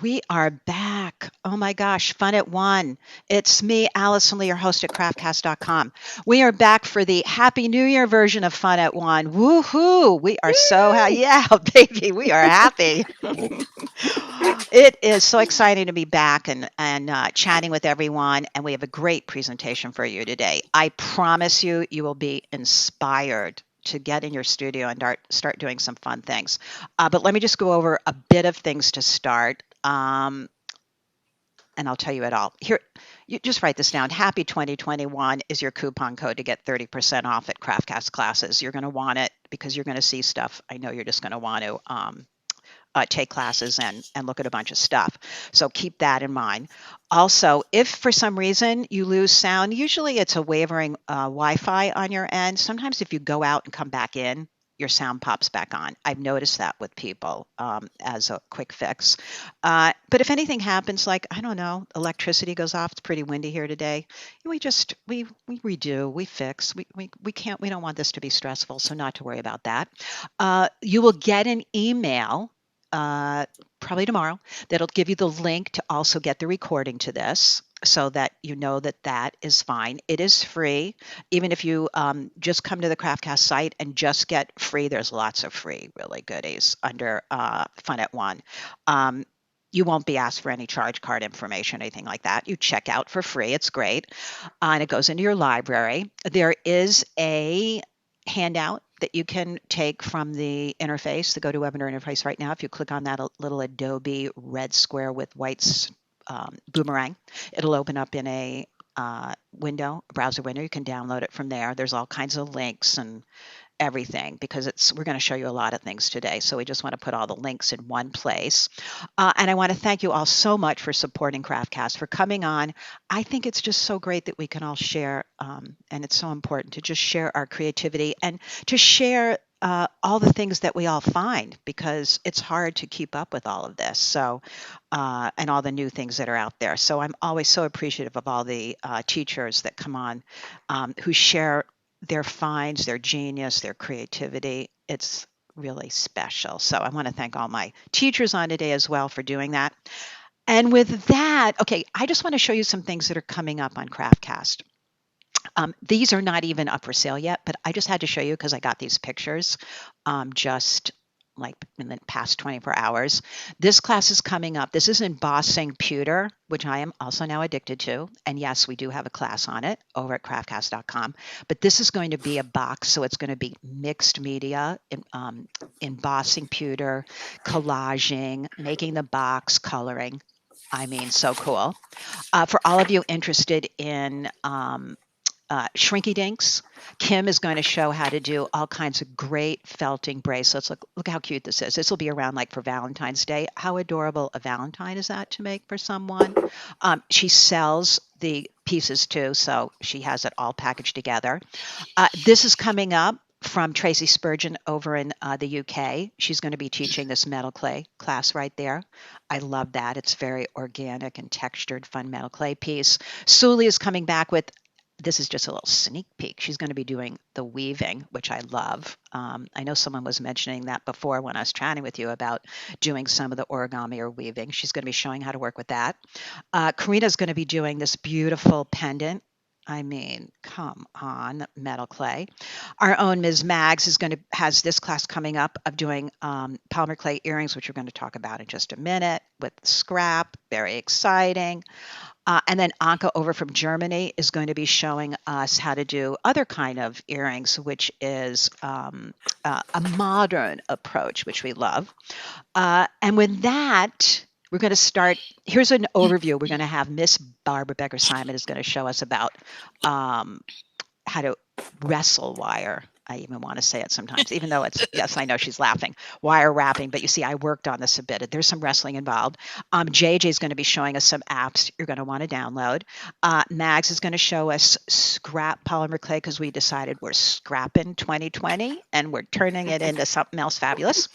We are back. Oh my gosh, fun at one. It's me, Allison Lee, your host at craftcast.com. We are back for the Happy New Year version of Fun at One. Woohoo! We are so happy. Yay! Yeah, baby, we are happy. It is so exciting to be back and chatting with everyone, and we have a great presentation for you today. I promise you, you will be inspired to get in your studio and start doing some fun things. But let me just go over a bit of things to start. And I'll tell you it all. Here, you just write this down. Happy 2021 is your coupon code to get 30% off at CraftCast classes. You're going to want it because you're going to see stuff. I know you're just going to want to take classes and look at a bunch of stuff. So keep that in mind. Also, if for some reason you lose sound, usually it's a wavering Wi-Fi on your end. Sometimes if you go out and come back in, your sound pops back on. I've noticed that with people as a quick fix. But if anything happens, like, I don't know, electricity goes off, it's pretty windy here today, we redo, we fix. We don't want this to be stressful, so not to worry about that. You will get an email probably tomorrow that'll give you the link to also get the recording to this so that you know that that is fine. It is free. Even if you just come to the CraftCast site and just get free, there's lots of free really goodies under Fun at One. You won't be asked for any charge card information, anything like that. You check out for free. It's great. And it goes into your library. There is a handout that you can take from the interface, the GoToWebinar interface right now. If you click on that little Adobe red square with white boomerang, it'll open up in a browser window. You can download it from there. There's all kinds of links and everything because we're going to show you a lot of things today. So we just want to put all the links in one place. And I want to thank you all so much for supporting CraftCast, for coming on. I think it's just so great that we can all share, and it's so important to just share our creativity and to share all the things that we all find because it's hard to keep up with all of this. So, and all the new things that are out there. So I'm always so appreciative of all the teachers that come on who share their finds, their genius, their creativity. It's really special. So I want to thank all my teachers on today as well for doing that. And with that, okay, I just want to show you some things that are coming up on CraftCast. These are not even up for sale yet, but I just had to show you because I got these pictures just like in the past 24 hours. This class is coming up. This is embossing pewter, which I am also now addicted to. And yes, we do have a class on it over at craftcast.com. But this is going to be a box, so it's going to be mixed media, embossing pewter, collaging, making the box, coloring. I mean, so cool. For all of you interested in Shrinky Dinks, Kim is going to show how to do all kinds of great felting bracelets. Look how cute this is. This will be around like for Valentine's Day. How adorable a Valentine is that to make for someone? She sells the pieces too, so she has it all packaged together. This is coming up from Tracy Spurgeon over in the UK. She's going to be teaching this metal clay class right there. I love that. It's very organic and textured, fun metal clay piece. Suli is coming back with, this is just a little sneak peek. She's going to be doing the weaving, which I love. I know someone was mentioning that before when I was chatting with you about doing some of the origami or weaving. She's going to be showing how to work with that. Karina's going to be doing this beautiful pendant. I mean, come on, metal clay. Our own Ms. Maggs has this class coming up of doing polymer clay earrings, which we're going to talk about in just a minute with scrap. Very exciting. And then Anka over from Germany is going to be showing us how to do other kind of earrings, which is a modern approach, which we love. And with that, we're going to start. Here's an overview. We're going to have Miss Barbara Becker Simon is going to show us about how to wrestle wire. I even want to say it sometimes, even though it's, yes, I know she's laughing, wire wrapping, but you see, I worked on this a bit. There's some wrestling involved. JJ is going to be showing us some apps you're going to want to download. Mags is going to show us scrap polymer clay because we decided we're scrapping 2020 and we're turning it into something else fabulous.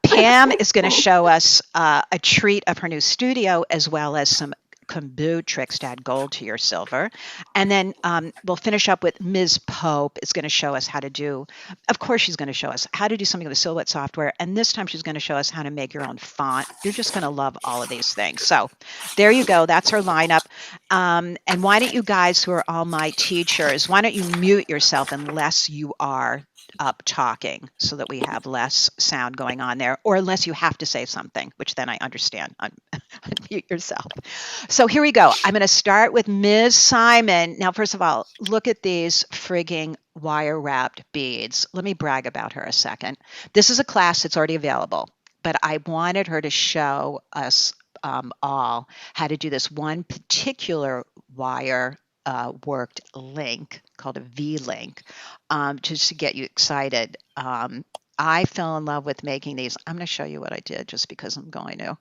Pam is going to show us a treat of her new studio as well as some Kumbu tricks to add gold to your silver. And then we'll finish up with Ms. Pope is going to show us how to do, of course, she's going to show us how to do something with the Silhouette software. And this time she's going to show us how to make your own font. You're just going to love all of these things. So there you go. That's her lineup. And why don't you guys who are all my teachers, why don't you mute yourself unless you are up talking so that we have less sound going on there, or unless you have to say something, which then I understand. Unmute yourself. So here we go. I'm going to start with Ms. Simon. Now, first of all, look at these frigging wire wrapped beads. Let me brag about her a second. This is a class that's already available, but I wanted her to show us all how to do this one particular wire worked link called a V-link, just to get you excited. I fell in love with making these. I'm going to show you what I did just because I'm going to.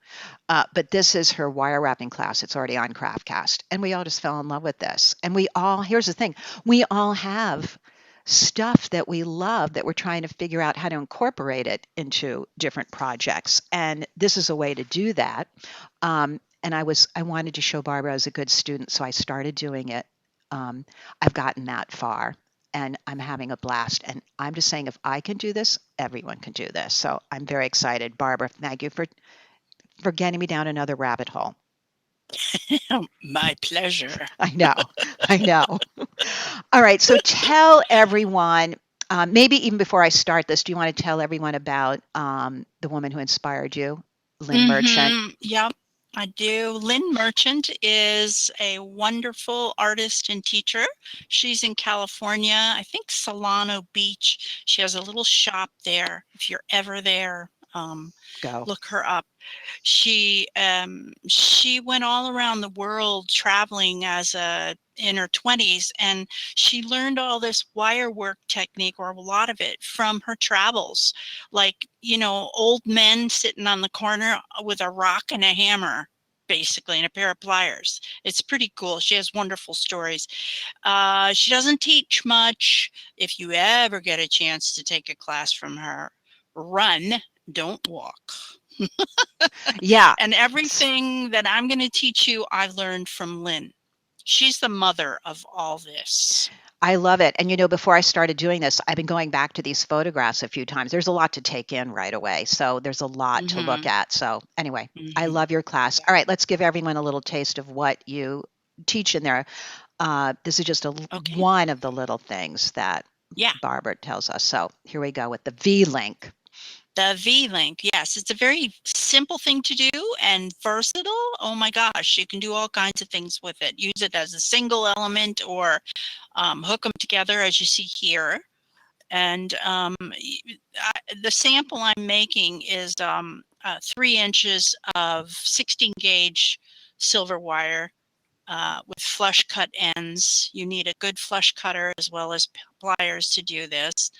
But this is her wire wrapping class. It's already on CraftCast. And we all just fell in love with this. And we all, here's the thing, we all have stuff that we love that we're trying to figure out how to incorporate it into different projects. And this is a way to do that. And I wanted to show Barbara as a good student, so I started doing it. I've gotten that far and I'm having a blast. And I'm just saying, if I can do this, everyone can do this. So I'm very excited. Barbara, thank you for getting me down another rabbit hole. My pleasure. I know. All right. So tell everyone, maybe even before I start this, do you want to tell everyone about the woman who inspired you, Lynn Merchant? Yep. I do. Lynn Merchant is a wonderful artist and teacher. She's in California, I think Solano Beach. She has a little shop there. If you're ever there, Go. look her up. She went all around the world traveling in her 20s, and she learned all this wire work technique, or a lot of it, from her travels. Like, old men sitting on the corner with a rock and a hammer, basically, and a pair of pliers. It's pretty cool. She has wonderful stories. She doesn't teach much. If you ever get a chance to take a class from her, run, don't walk. Yeah. And everything that I'm going to teach you, I learned from Lynn. She's the mother of all this. I love it. And before I started doing this, I've been going back to these photographs a few times. There's a lot to take in right away. So there's a lot to look at. So anyway, I love your class. All right, let's give everyone a little taste of what you teach in there. This is just one of the little things that Barbara tells us. So here we go with the V-link. The V-link, yes. It's a very simple thing to do and versatile. Oh my gosh, you can do all kinds of things with it. Use it as a single element or hook them together as you see here. And the sample I'm making is 3 inches of 16 gauge silver wire with flush cut ends. You need a good flush cutter as well as pliers to do this.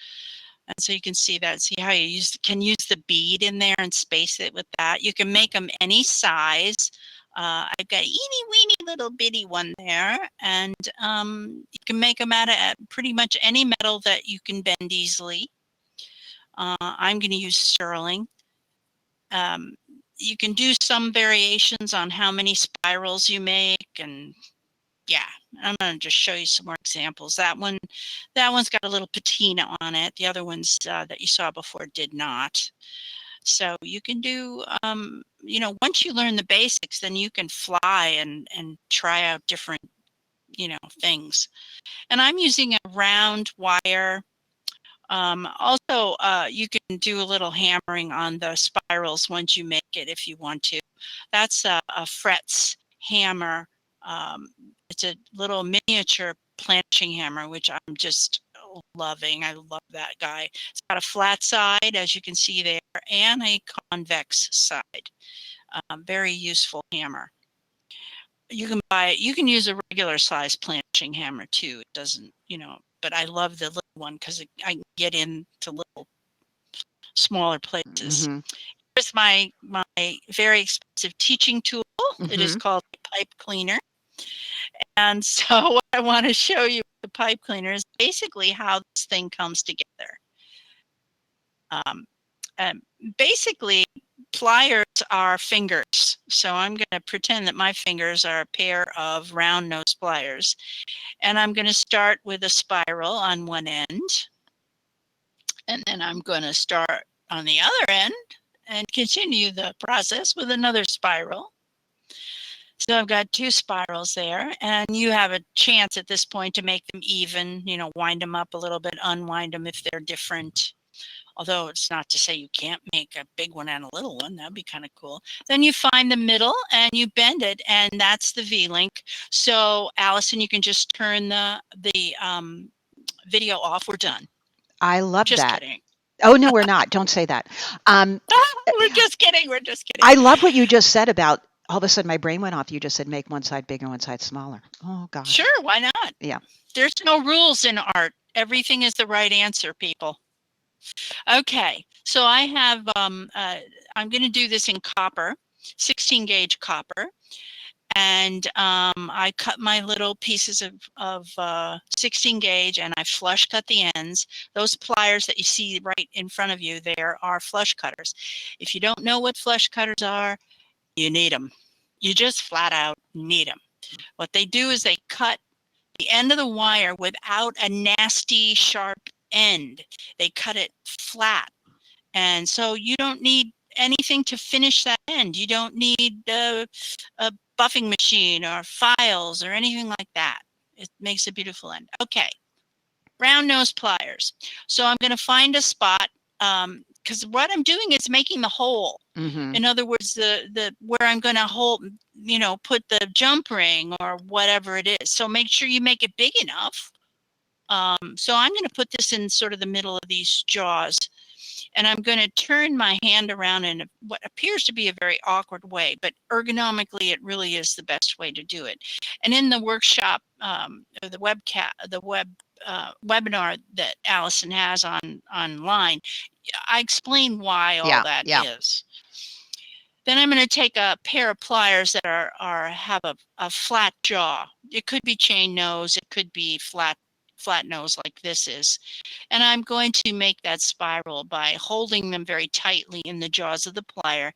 And so you can see how you can use the bead in there and space it with that. You can make them any size. I've got a eeny weeny little bitty one there, and you can make them out of pretty much any metal that you can bend easily. I'm going to use sterling. You can do some variations on how many spirals you make, and yeah, I'm going to just show you some more examples. That one's got a little patina on it. The other ones that you saw before did not. So you can do, once you learn the basics, then you can fly and try out different, things. And I'm using a round wire. Also, you can do a little hammering on the spirals once you make it if you want to. That's a Fretz hammer. It's a little miniature planching hammer, which I'm just loving. I love that guy. It's got a flat side, as you can see there, and a convex side. Very useful hammer. You can use a regular size planching hammer too. It doesn't, but I love the little one because I can get into little smaller places. Here's my very expensive teaching tool. It is called a pipe cleaner. And so what I want to show you with the pipe cleaner is basically how this thing comes together. Basically, pliers are fingers. So I'm going to pretend that my fingers are a pair of round nose pliers. And I'm going to start with a spiral on one end. And then I'm going to start on the other end and continue the process with another spiral. So I've got 2 spirals there, and you have a chance at this point to make them even, wind them up a little bit, unwind them if they're different. Although it's not to say you can't make a big one and a little one. That'd be kind of cool. Then you find the middle and you bend it, and that's the V-link. So Allison, you can just turn the video off. We're done. I love Just that. kidding. Oh, no, we're not. Don't say that. We're just kidding. We're just kidding. I love what you just said about all of a sudden my brain went off. You just said make one side bigger, one side smaller. Oh, gosh. Sure, why not? Yeah. There's no rules in art. Everything is the right answer, people. Okay, so I have, I'm going to do this in copper, 16 gauge copper. And I cut my little pieces of 16 gauge and I flush cut the ends. Those pliers that you see right in front of you there are flush cutters. If you don't know what flush cutters are, you need them. You just flat out need them. What they do is they cut the end of the wire without a nasty sharp end. They cut it flat. And so you don't need anything to finish that end. You don't need a buffing machine or files or anything like that. It makes a beautiful end. Okay, round nose pliers. So I'm going to find a spot because what I'm doing is making the hole. Mm-hmm. In other words, the where I'm going to hold, put the jump ring or whatever it is. So make sure you make it big enough. So I'm going to put this in sort of the middle of these jaws. And I'm going to turn my hand around in what appears to be a very awkward way, but ergonomically, it really is the best way to do it. And in the workshop, the webinar that Allison has online, I explain why all that is. Then I'm going to take a pair of pliers that have a flat jaw. It could be chain nose, it could be flat nose like this is. And I'm going to make that spiral by holding them very tightly in the jaws of the plier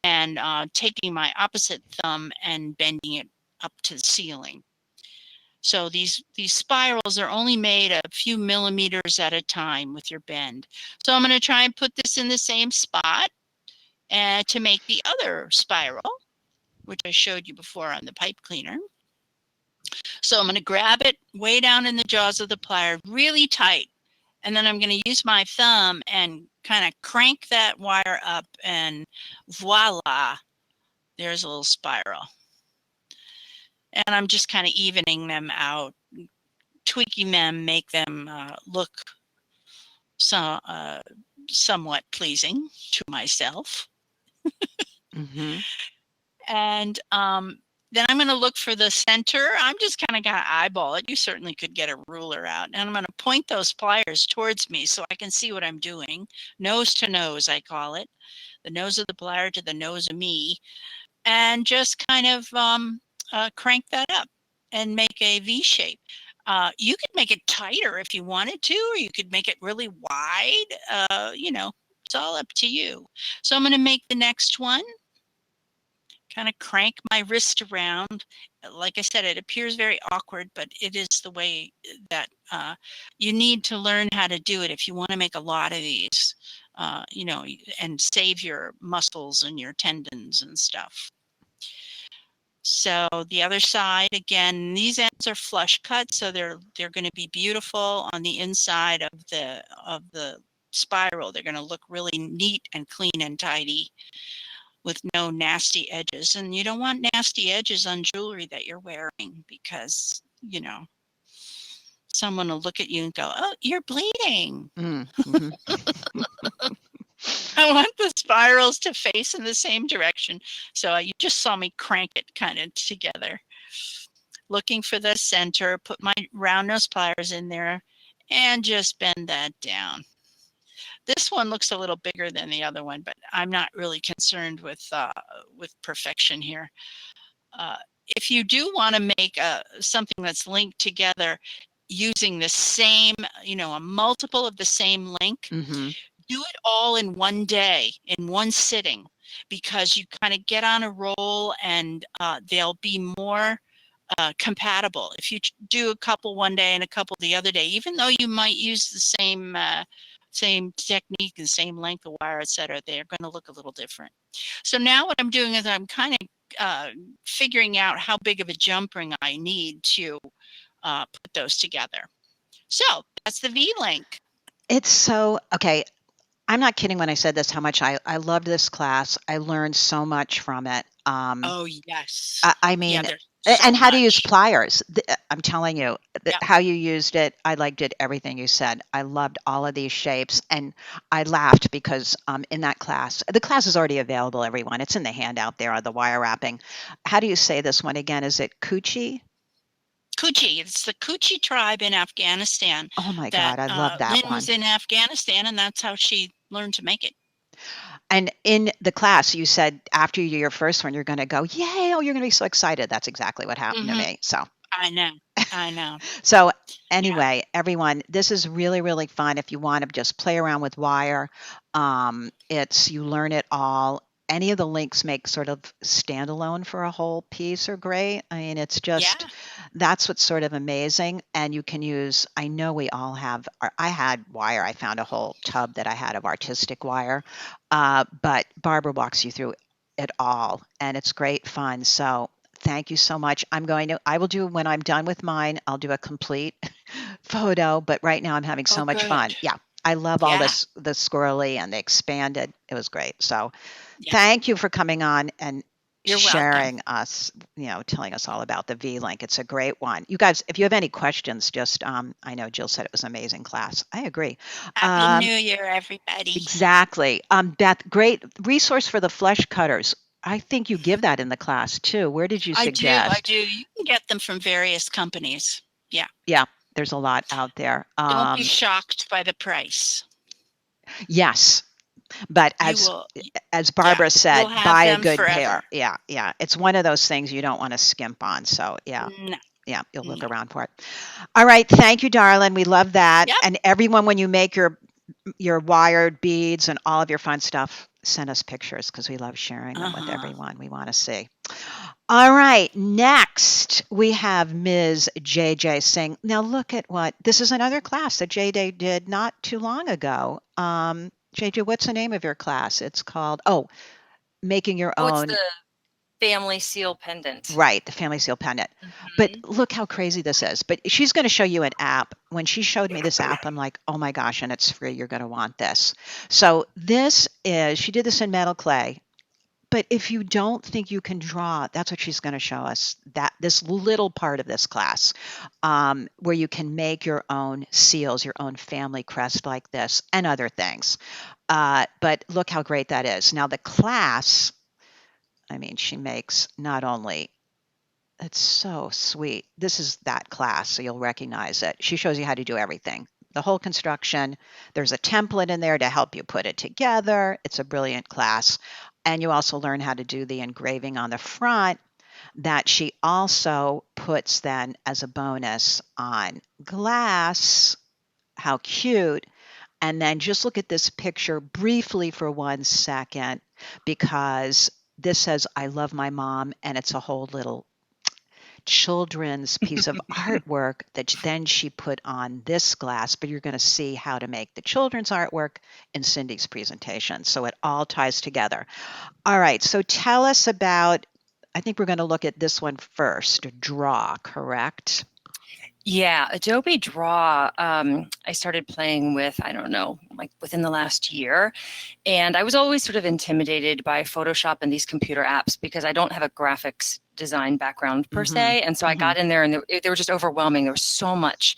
and taking my opposite thumb and bending it up to the ceiling. So these spirals are only made a few millimeters at a time with your bend. So I'm going to try and put this in the same spot and to make the other spiral, which I showed you before on the pipe cleaner. So I'm going to grab it way down in the jaws of the plier really tight. And then I'm going to use my thumb and kind of crank that wire up and voila, there's a little spiral. And I'm just kind of evening them out, tweaking them, make them look somewhat pleasing to myself. Mm-hmm. And then I'm going to look for the center. I'm just kind of going to eyeball it. You certainly could get a ruler out. And I'm going to point those pliers towards me so I can see what I'm doing. Nose to nose, I call it. The nose of the plier to the nose of me. And just kind of crank that up and make a V shape. You could make it tighter if you wanted to, or you could make it really wide. It's all up to you. So I'm going to make the next one. Kind of crank my wrist around. Like I said, it appears very awkward, but it is the way that you need to learn how to do it if you want to make a lot of these, and save your muscles and your tendons and stuff. So the other side, again, these ends are flush cut, so they're going to be beautiful on the inside of the spiral. They're going to look really neat and clean and tidy, with no nasty edges. And you don't want nasty edges on jewelry that you're wearing because, someone will look at you and go, oh, you're bleeding. Mm-hmm. I want the spirals to face in the same direction. So you just saw me crank it kind of together. Looking for the center, put my round nose pliers in there and just bend that down. This one looks a little bigger than the other one, but I'm not really concerned with perfection here. If you do want to make something that's linked together using the same, a multiple of the same link, Mm-hmm. do it all in one day, in one sitting, because you kind of get on a roll, and they'll be more compatible. If you do a couple one day and a couple the other day, even though you might use the same technique and same length of wire, etc., they're going to look a little different. So now what I'm doing is I'm kind of figuring out how big of a jump ring I need to put those together. So that's the V-Link. It's so okay. I'm not kidding when I said this, how much I loved this class. I learned so much from it. Oh, yes. I Yeah, mean, there's so and how to use much. pliers. I'm telling you, Yep. how you used it. I liked it, everything you said. I loved all of these shapes. And I laughed because in that class, the class is already available, everyone. It's in the handout there on the wire wrapping. How do you say this one again? Is it Kuchi? Kuchi. It's the Kuchi tribe in Afghanistan Oh my that God, I love that Lynn was one. in Afghanistan, and that's how she learned to make it. And in the class, you said after you do your first one, you're going to go, yay, oh, you're going to be so excited. That's exactly what happened to Hmm. me. So I know. I know. So Yeah. anyway, everyone, this is really, really fun if you want to just play around with wire. It's you learn it all. Any of the links make sort of standalone for a whole piece are great. I mean, it's Yeah. just that's what's sort of amazing. And you can use, I know we all have, I had wire. I found a whole tub that I had of artistic wire. But Barbara walks you through it all, and it's great fun. So thank you so much. I will do when I'm done with mine, I'll do a complete photo, but right now I'm having Oh, so much good. fun. Yeah. I love all Yeah. this, the squirrely and the expanded. It was great. So Yeah. thank you for coming on and You're welcome. sharing us, telling us all about the V-Link. It's a great one. You guys, if you have any questions, just, I know Jill said it was an amazing class. I agree. Happy Um, New Year, everybody. exactly. Beth, great resource for the flesh cutters. I think you give that in the class too. Where did you I do. I suggest? do. You can get them from various companies. Yeah. Yeah, there's a lot out there. Don't be shocked by the price. Yes, but You will, as yeah, Barbara you'll said, have buy a them good pair. forever. Yeah, yeah. It's one of those things you don't want to skimp on. So yeah, No, yeah, you'll look no. around for it. All right, thank you, darling. We love that. Yep. And everyone, when you make your wired beads and all of your fun stuff, send us pictures because we love sharing them with Uh-huh. everyone. We want to see. All right, next we have Ms. JJ Singh. Now look at what this is another class that JJ did not too long ago. JJ, what's the name of your class? It's called making your Oh, it's own. the family seal pendant. Right, the family seal pendant. But look how crazy this is. But she's going to show you an app. When she showed me this app, I'm like, oh my gosh, and it's free. You're going to want this. So she did this in metal clay. But if you don't think you can draw, that's what she's going to show us. That this little part of this class, where you can make your own seals, your own family crest like this, and other things. But look how great that is. Now the class, I mean, she makes not only it's so sweet. This is that class, so you'll recognize it. She shows you how to do everything. The whole construction. There's a template in there to help you put it together. It's a brilliant class. And you also learn how to do the engraving on the front that she also puts then as a bonus on glass. How cute. And then just look at this picture briefly for 1 second because this says, I love my mom, and it's a whole little children's piece of artwork that then she put on this glass, but you're going to see how to make the children's artwork in Cindy's presentation. So it all ties together. All right, so tell us about, I think we're going to look at this one first, draw, correct? Yeah, Adobe Draw, I started playing with, I don't know, like within the last year. And I was always sort of intimidated by Photoshop and these computer apps because I don't have a graphics design background per se. And so I got in there and they were just overwhelming. There was so much.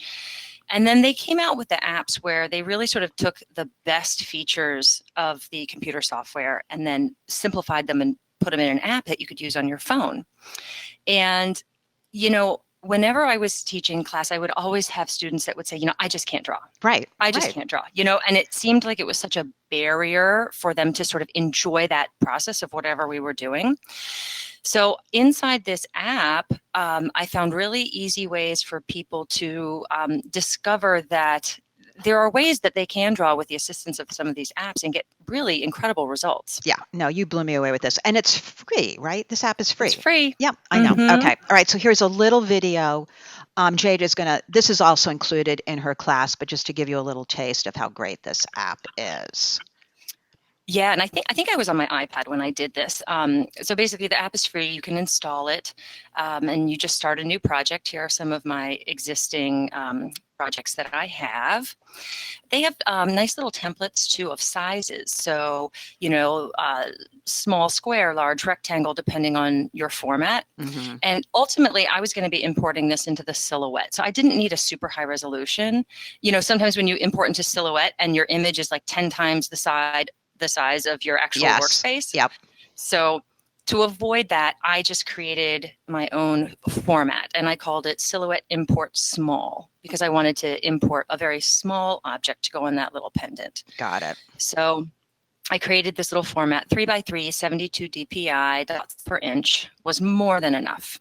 And then they came out with the apps where they really sort of took the best features of the computer software and then simplified them and put them in an app that you could use on your phone. And, whenever I was teaching class, I would always have students that would say, I just can't draw. Right. I just can't draw, and it seemed like it was such a barrier for them to sort of enjoy that process of whatever we were doing. So inside this app, I found really easy ways for people to discover that there are ways that they can draw with the assistance of some of these apps and get really incredible results. Yeah, no, you blew me away with this. And it's free, right? This app is free. It's free. Yeah, I know. Mhm. Okay. All right. So here's a little video. Jade is this is also included in her class, but just to give you a little taste of how great this app is. Yeah, and I think I was on my iPad when I did this. So basically, the app is free. You can install it, and you just start a new project. Here are some of my existing projects that I have. They have nice little templates too of sizes. So small square, large rectangle, depending on your format. Mm-hmm. And ultimately, I was going to be importing this into the Silhouette. So I didn't need a super high resolution. Sometimes when you import into Silhouette and your image is like 10 times the size of your actual workspace. Yep. So to avoid that, I just created my own format and I called it Silhouette Import Small because I wanted to import a very small object to go on that little pendant. Got it. So I created this little format, 3x3, 72 dpi, dots per inch was more than enough.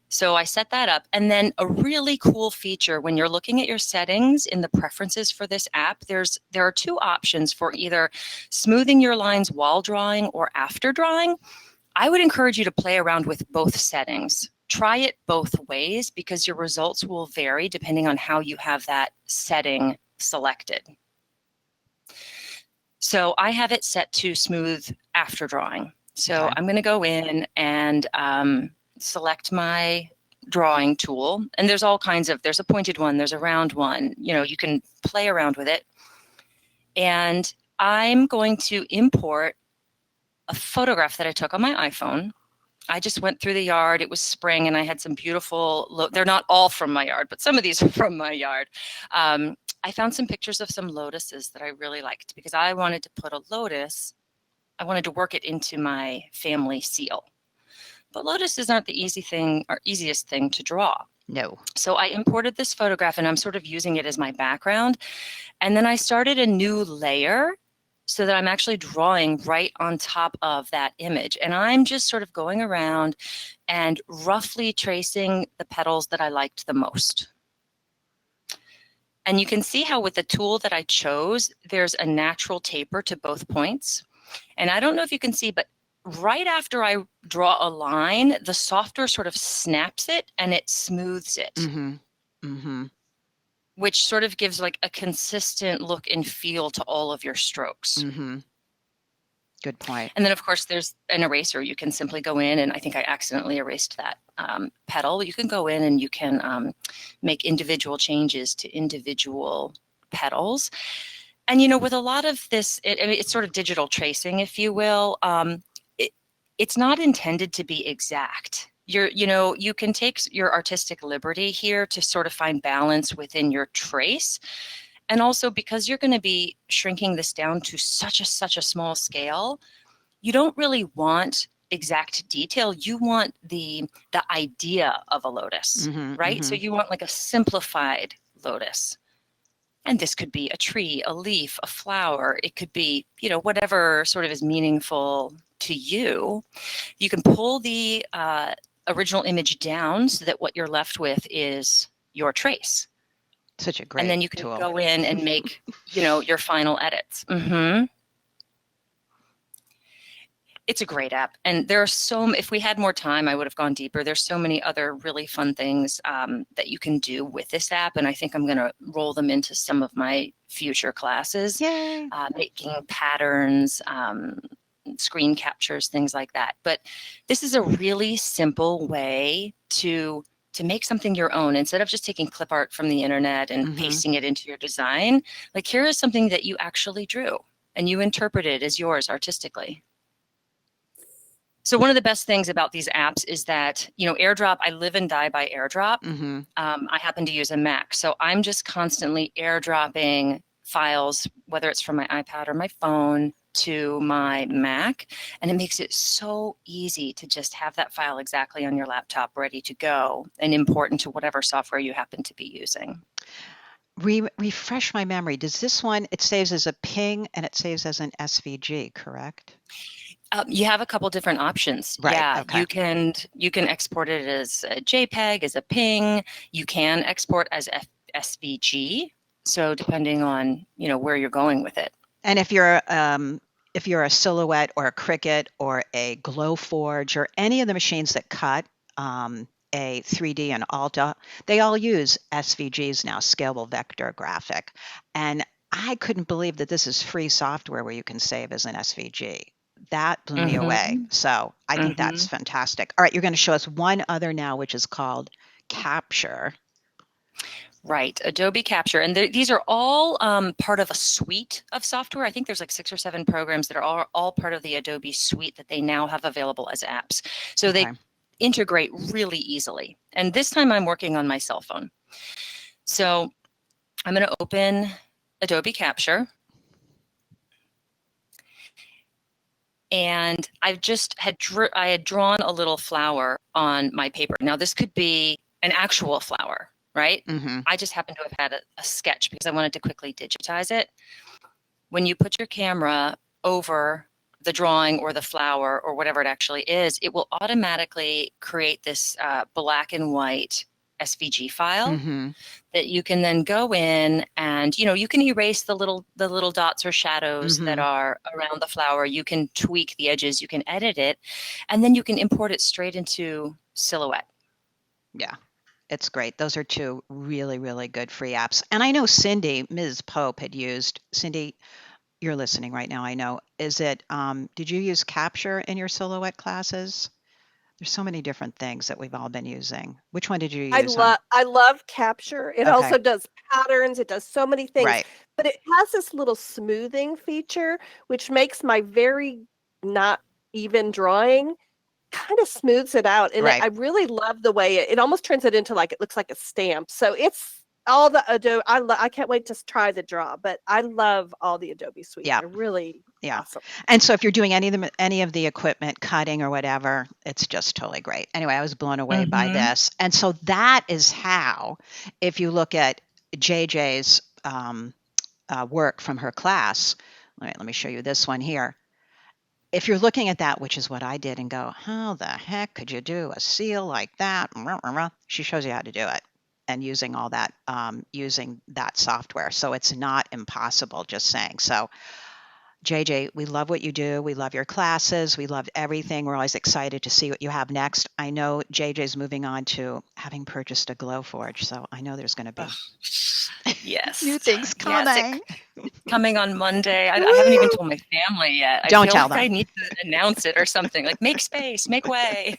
So I set that up. And then a really cool feature when you're looking at your settings in the preferences for this app, there are two options for either smoothing your lines while drawing or after drawing. I would encourage you to play around with both settings. Try it both ways because your results will vary depending on how you have that setting selected. So I have it set to smooth after drawing. So Okay. I'm going to go in and select my drawing tool, and there's all kinds of, there's a pointed one, there's a round one, you can play around with it. And I'm going to import a photograph that I took on my iPhone. I just went through the yard. It was spring and I had some beautiful, they're not all from my yard, but some of these are from my yard. I found some pictures of some lotuses that I really liked because I wanted to put a lotus, I wanted to work it into my family seal. But lotuses aren't the easiest thing to draw. No. So I imported this photograph and I'm sort of using it as my background. And then I started a new layer so that I'm actually drawing right on top of that image. And I'm just sort of going around and roughly tracing the petals that I liked the most. And you can see how with the tool that I chose, there's a natural taper to both points. And I don't know if you can see, but right after I draw a line, the software sort of snaps it and it smooths it, Mm-hmm. Mm-hmm. which sort of gives like a consistent look and feel to all of your strokes. Mm-hmm. Good point. And then, of course, there's an eraser. You can simply go in, and I think I accidentally erased that petal. You can go in and you can make individual changes to individual petals. And, with a lot of this, it's sort of digital tracing, if you will. It's not intended to be exact. You can take your artistic liberty here to sort of find balance within your trace. And also because you're going to be shrinking this down to such a small scale, you don't really want exact detail. You want the idea of a lotus, Mm-hmm, right? mm-hmm. So you want like a simplified lotus. And this could be a tree, a leaf, a flower. It could be, whatever sort of is meaningful to you. You can pull the original image down so that what you're left with is your trace. Such a great and then you can tool. go in and make, your final edits. Mm-hmm. It's a great app. And there are if we had more time, I would have gone deeper. There's so many other really fun things that you can do with this app. And I think I'm going to roll them into some of my future classes. Yay. Making patterns, screen captures, things like that. But this is a really simple way to make something your own instead of just taking clip art from the internet and Mm-hmm. pasting it into your design. Like, here is something that you actually drew and you interpreted as yours artistically. So one of the best things about these apps is that, AirDrop, I live and die by AirDrop. Mm-hmm. I happen to use a Mac. So I'm just constantly airdropping files, whether it's from my iPad or my phone, to my Mac. And it makes it so easy to just have that file exactly on your laptop ready to go and import into whatever software you happen to be using. Refresh my memory. Does this one, it saves as a ping and it saves as an SVG, correct? You have a couple different options. Right, Yeah, okay. you can export it as a JPEG, as a ping. You can export as SVG. So depending on, where you're going with it. And if you're a Silhouette or a Cricut or a Glowforge or any of the machines that cut, a 3D and Alta, they all use SVGs now, Scalable Vector Graphic. And I couldn't believe that this is free software where you can save as an SVG. That blew me away. So I think that's fantastic. All right, you're going to show us one other now, which is called Capture. Right, Adobe Capture. And these are all part of a suite of software. I think there's like 6 or 7 programs that are all part of the Adobe suite that they now have available as apps. So they integrate really easily. And this time I'm working on my cell phone. So I'm going to open Adobe Capture. And I had drawn a little flower on my paper. Now this could be an actual flower, right? I just happened to have had a sketch because I wanted to quickly digitize it. When you put your camera over the drawing or the flower or whatever it actually is, it will automatically create this black and white SVG file that you can then go in and, you can erase the little dots or shadows that are around the flower. You can tweak the edges, you can edit it, and then you can import it straight into Silhouette. Yeah. It's great. Those are 2 really, really good free apps. And I know Ms. Pope had used, Cindy, you're listening right now, I know. Is it, did you use Capture in your Silhouette classes? There's so many different things that we've all been using. Which one did you use? I love Capture. It also does patterns. It does so many things. Right. But it has this little smoothing feature, which makes my very not even drawing kind of smooths it out. And I really love the way it almost turns it into it looks like a stamp. So it's all the Adobe. I can't wait to try the draw, but I love all the Adobe suite. They're really awesome. And so if you're doing any of the equipment, cutting or whatever, it's just totally great. Anyway, I was blown away by this. And so that is how, if you look at JJ's work from her class, let me show you this one here. If you're looking at that, which is what I did, and go, how the heck could you do a seal like that? She shows you how to do it, and using all that, using that software. So it's not impossible, just saying. So JJ, we love what you do. We love your classes. We love everything. We're always excited to see what you have next. I know JJ's moving on to having purchased a Glowforge, so I know there's going to be new things coming. Coming on Monday. I haven't even told my family yet. Don't tell them. I need to announce it or something. Like, make space, make way.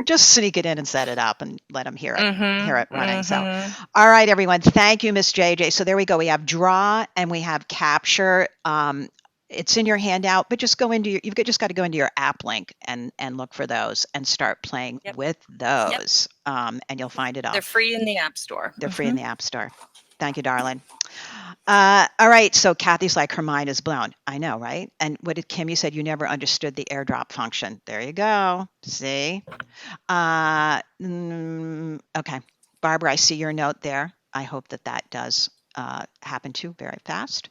Just sneak it in and set it up and let them hear it running. So, all right, everyone. Thank you, Miss JJ. So there we go. We have Draw and we have Capture. It's in your handout, but just you've just got to go into your app link and look for those and start playing with those. And you'll find it all. They're free in the App Store. They're free in the App Store. Thank you, darling. All right. So Kathy's like, her mind is blown. I know, right? And what did Kim, you said you never understood the airdrop function. There you go. See? Okay. Barbara, I see your note there. I hope that does happen too very fast.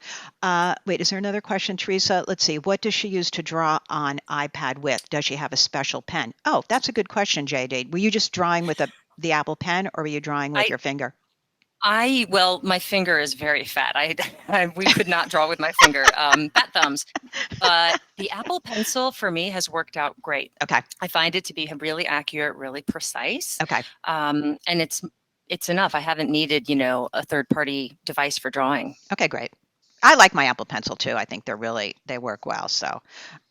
Wait, is there another question, Teresa? Let's see. What does she use to draw on iPad with? Does she have a special pen? Oh, that's a good question, JD. Were you just drawing with the Apple Pen, or were you drawing with your finger? Well, my finger is very fat. We could not draw with my finger. Fat thumbs. But the Apple Pencil for me has worked out great. Okay. I find it to be really accurate, really precise. Okay. And it's enough. I haven't needed, a third-party device for drawing. Okay, great. I like my Apple Pencil too. I think they work well. So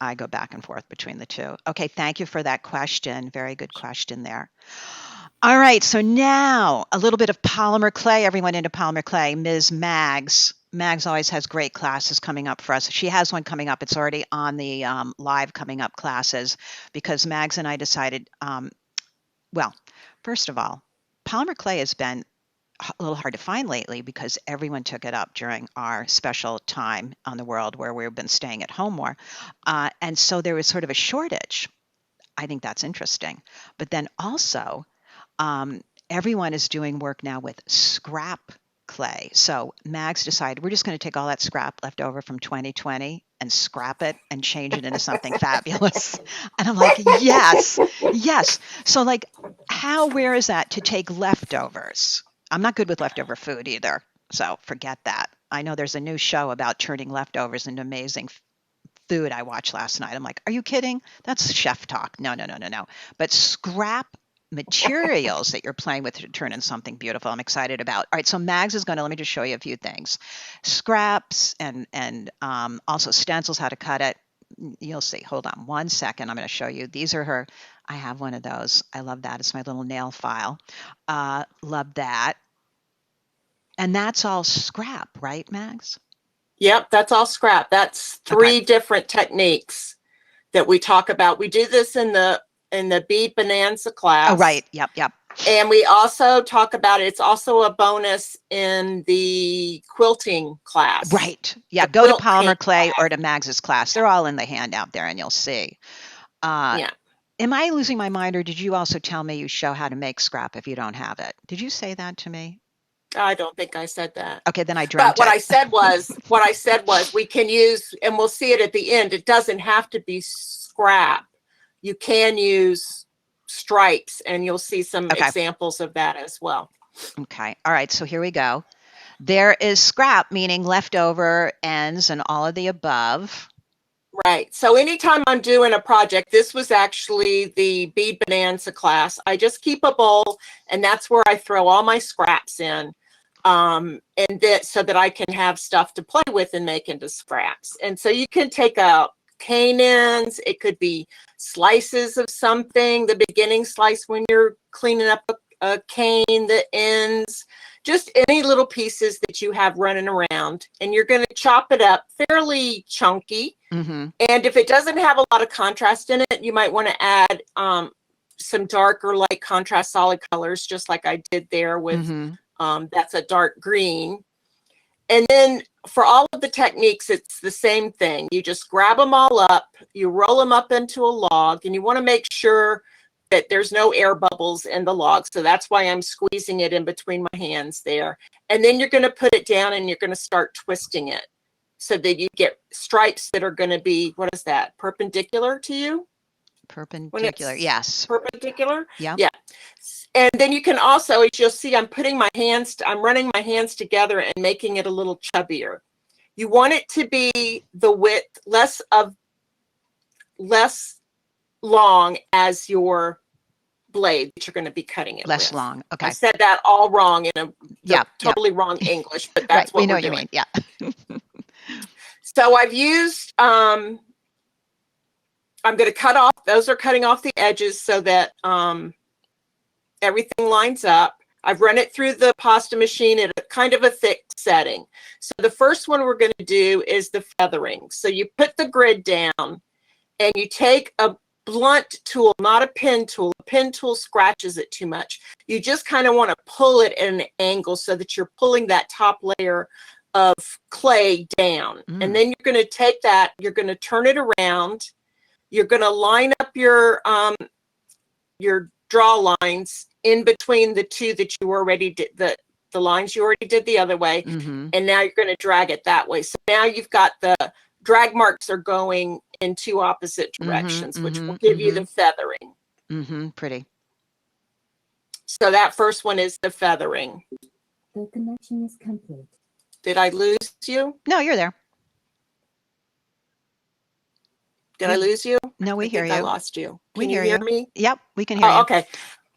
I go back and forth between the two. Okay, thank you for that question. Very good question there. All right, so now a little bit of polymer clay. Everyone into polymer clay. Ms. Mags. Mags always has great classes coming up for us. She has one coming up. It's already on the live coming up classes because Mags and I decided, first of all, polymer clay has been a little hard to find lately because everyone took it up during our special time on the world where we've been staying at home more. And so there was sort of a shortage. I think that's interesting. But then also, everyone is doing work now with scrap clay. So Mags decided we're just going to take all that scrap left over from 2020 and scrap it and change it into something fabulous. And I'm like, yes. So like, how rare is that to take leftovers? I'm not good with leftover food either. So forget that. I know there's a new show about turning leftovers into amazing food I watched last night. I'm like, are you kidding? That's chef talk. No. But scrap materials that you're playing with to turn into something beautiful, I'm excited about. All right, so Mags is going to, let me just show you a few things. Scraps and also stencils, how to cut it. You'll see. Hold on 1 second. I'm going to show you. These are her. I have one of those. I love that. It's my little nail file. Love that. And that's all scrap, right, Mags? Yep, that's all scrap. That's three different techniques that we talk about. We do this in the Bead Bonanza class. Oh, right. Yep. And we also talk about it. It's also a bonus in the quilting class. Right. Yeah. Go to Polymer Clay or to Mags's class. They're all in the handout there, and you'll see. Yeah. Am I losing my mind, or did you also tell me you show how to make scrap if you don't have it? Did you say that to me? I don't think I said that. Okay, then I dreamt But what I said was we can use, and we'll see it at the end. It doesn't have to be scrap. You can use stripes, and you'll see some examples of that as well. Okay. All right. So here we go. There is scrap, meaning leftover ends and all of the above. Right. So anytime I'm doing a project, this was actually the Bead Bonanza class. I just keep a bowl, and that's where I throw all my scraps in, and that so that I can have stuff to play with and make into scraps. And so you can take out cane ends. It could be slices of something, the beginning slice when you're cleaning up a cane, the ends, just any little pieces that you have running around, and you're going to chop it up fairly chunky. Mm-hmm. And if it doesn't have a lot of contrast in it, you might want to add some dark or light contrast solid colors, just like I did there with, that's a dark green. And then for all of the techniques, it's the same thing. You just grab them all up, you roll them up into a log, and you want to make sure that there's no air bubbles in the log. So that's why I'm squeezing it in between my hands there. And then you're going to put it down, and you're going to start twisting it so that you get stripes that are going to be, what is that, perpendicular to you? Perpendicular, yes. Perpendicular? Yeah. Yeah. And then you can also, as you'll see, I'm running my hands together and making it a little chubbier. You want it to be the width, less long as your blade that you're going to be cutting it less with. long. Okay. I said that all wrong in a totally wrong English, but that's what we know we're what doing. you mean. Yeah. So I've used, I'm going to cut off, those are cutting off the edges so that everything lines up. I've run it through the pasta machine at a kind of a thick setting. So the first one we're going to do is the feathering. So you put the grid down, and you take a blunt tool, not a pen tool. A pen tool scratches it too much. You just kind of want to pull it at an angle so that you're pulling that top layer of clay down. And then you're going to take that, you're going to turn it around. You're going to line up your draw lines in between the two that you already did, the lines you already did the other way. And now you're going to drag it that way. So now you've got the drag marks are going in two opposite directions, which will give you the feathering. Pretty. So that first one is the feathering. The connection is complete. Did I lose you? No, you're there. Did I lose you? No, we hear you. I lost you. We Can you hear me? Yep, we can hear you. Okay.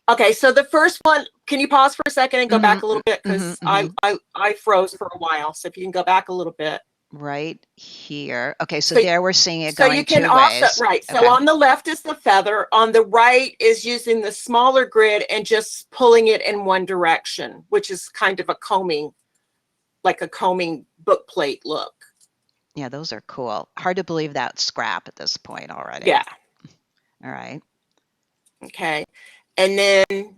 Okay, so the first one, can you pause for a second and go back a little bit? Because I froze for a while. So if you can go back a little bit. Right here. Okay, so there we're seeing it going you can two also, ways. right. Okay. So on the left is the feather. On the right is using the smaller grid and just pulling it in one direction, which is kind of a combing, like a combing book plate look. Yeah, those are cool. Hard to believe that's scrap at this point already. Yeah. All right. Okay. And then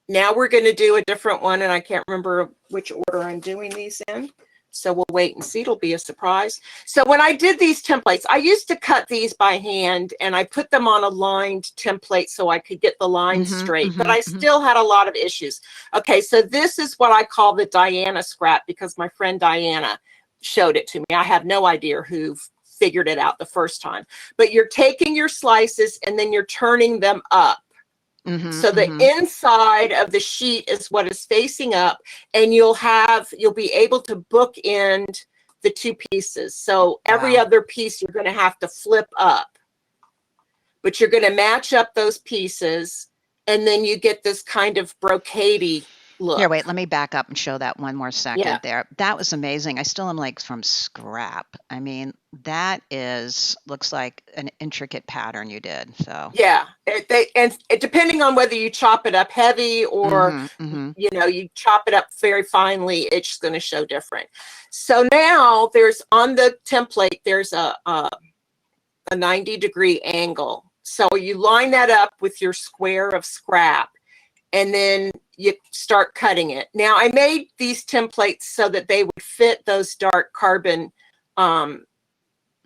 now we're going to do a different one, and I can't remember which order I'm doing these in. So we'll wait and see. It'll be a surprise. So when I did these templates, I used to cut these by hand, and I put them on a lined template so I could get the lines straight, but I still had a lot of issues. Okay, so this is what I call the Diana scrap, because my friend Diana showed it to me. I have no idea who figured it out the first time, but you're taking your slices and then you're turning them up So the inside of the sheet is what is facing up, and you'll be able to bookend the two pieces. So every other piece you're going to have to flip up, but you're going to match up those pieces, and then you get this kind of brocadey look. Here, wait, let me back up and show that one more second there. That was amazing. I still am like from scrap. I mean, that looks like an intricate pattern you did. So yeah, depending on whether you chop it up heavy or you chop it up very finely, it's going to show different. So now there's on the template, there's a 90-degree angle. So you line that up with your square of scrap, and then you start cutting it. Now, I made these templates so that they would fit those dark carbon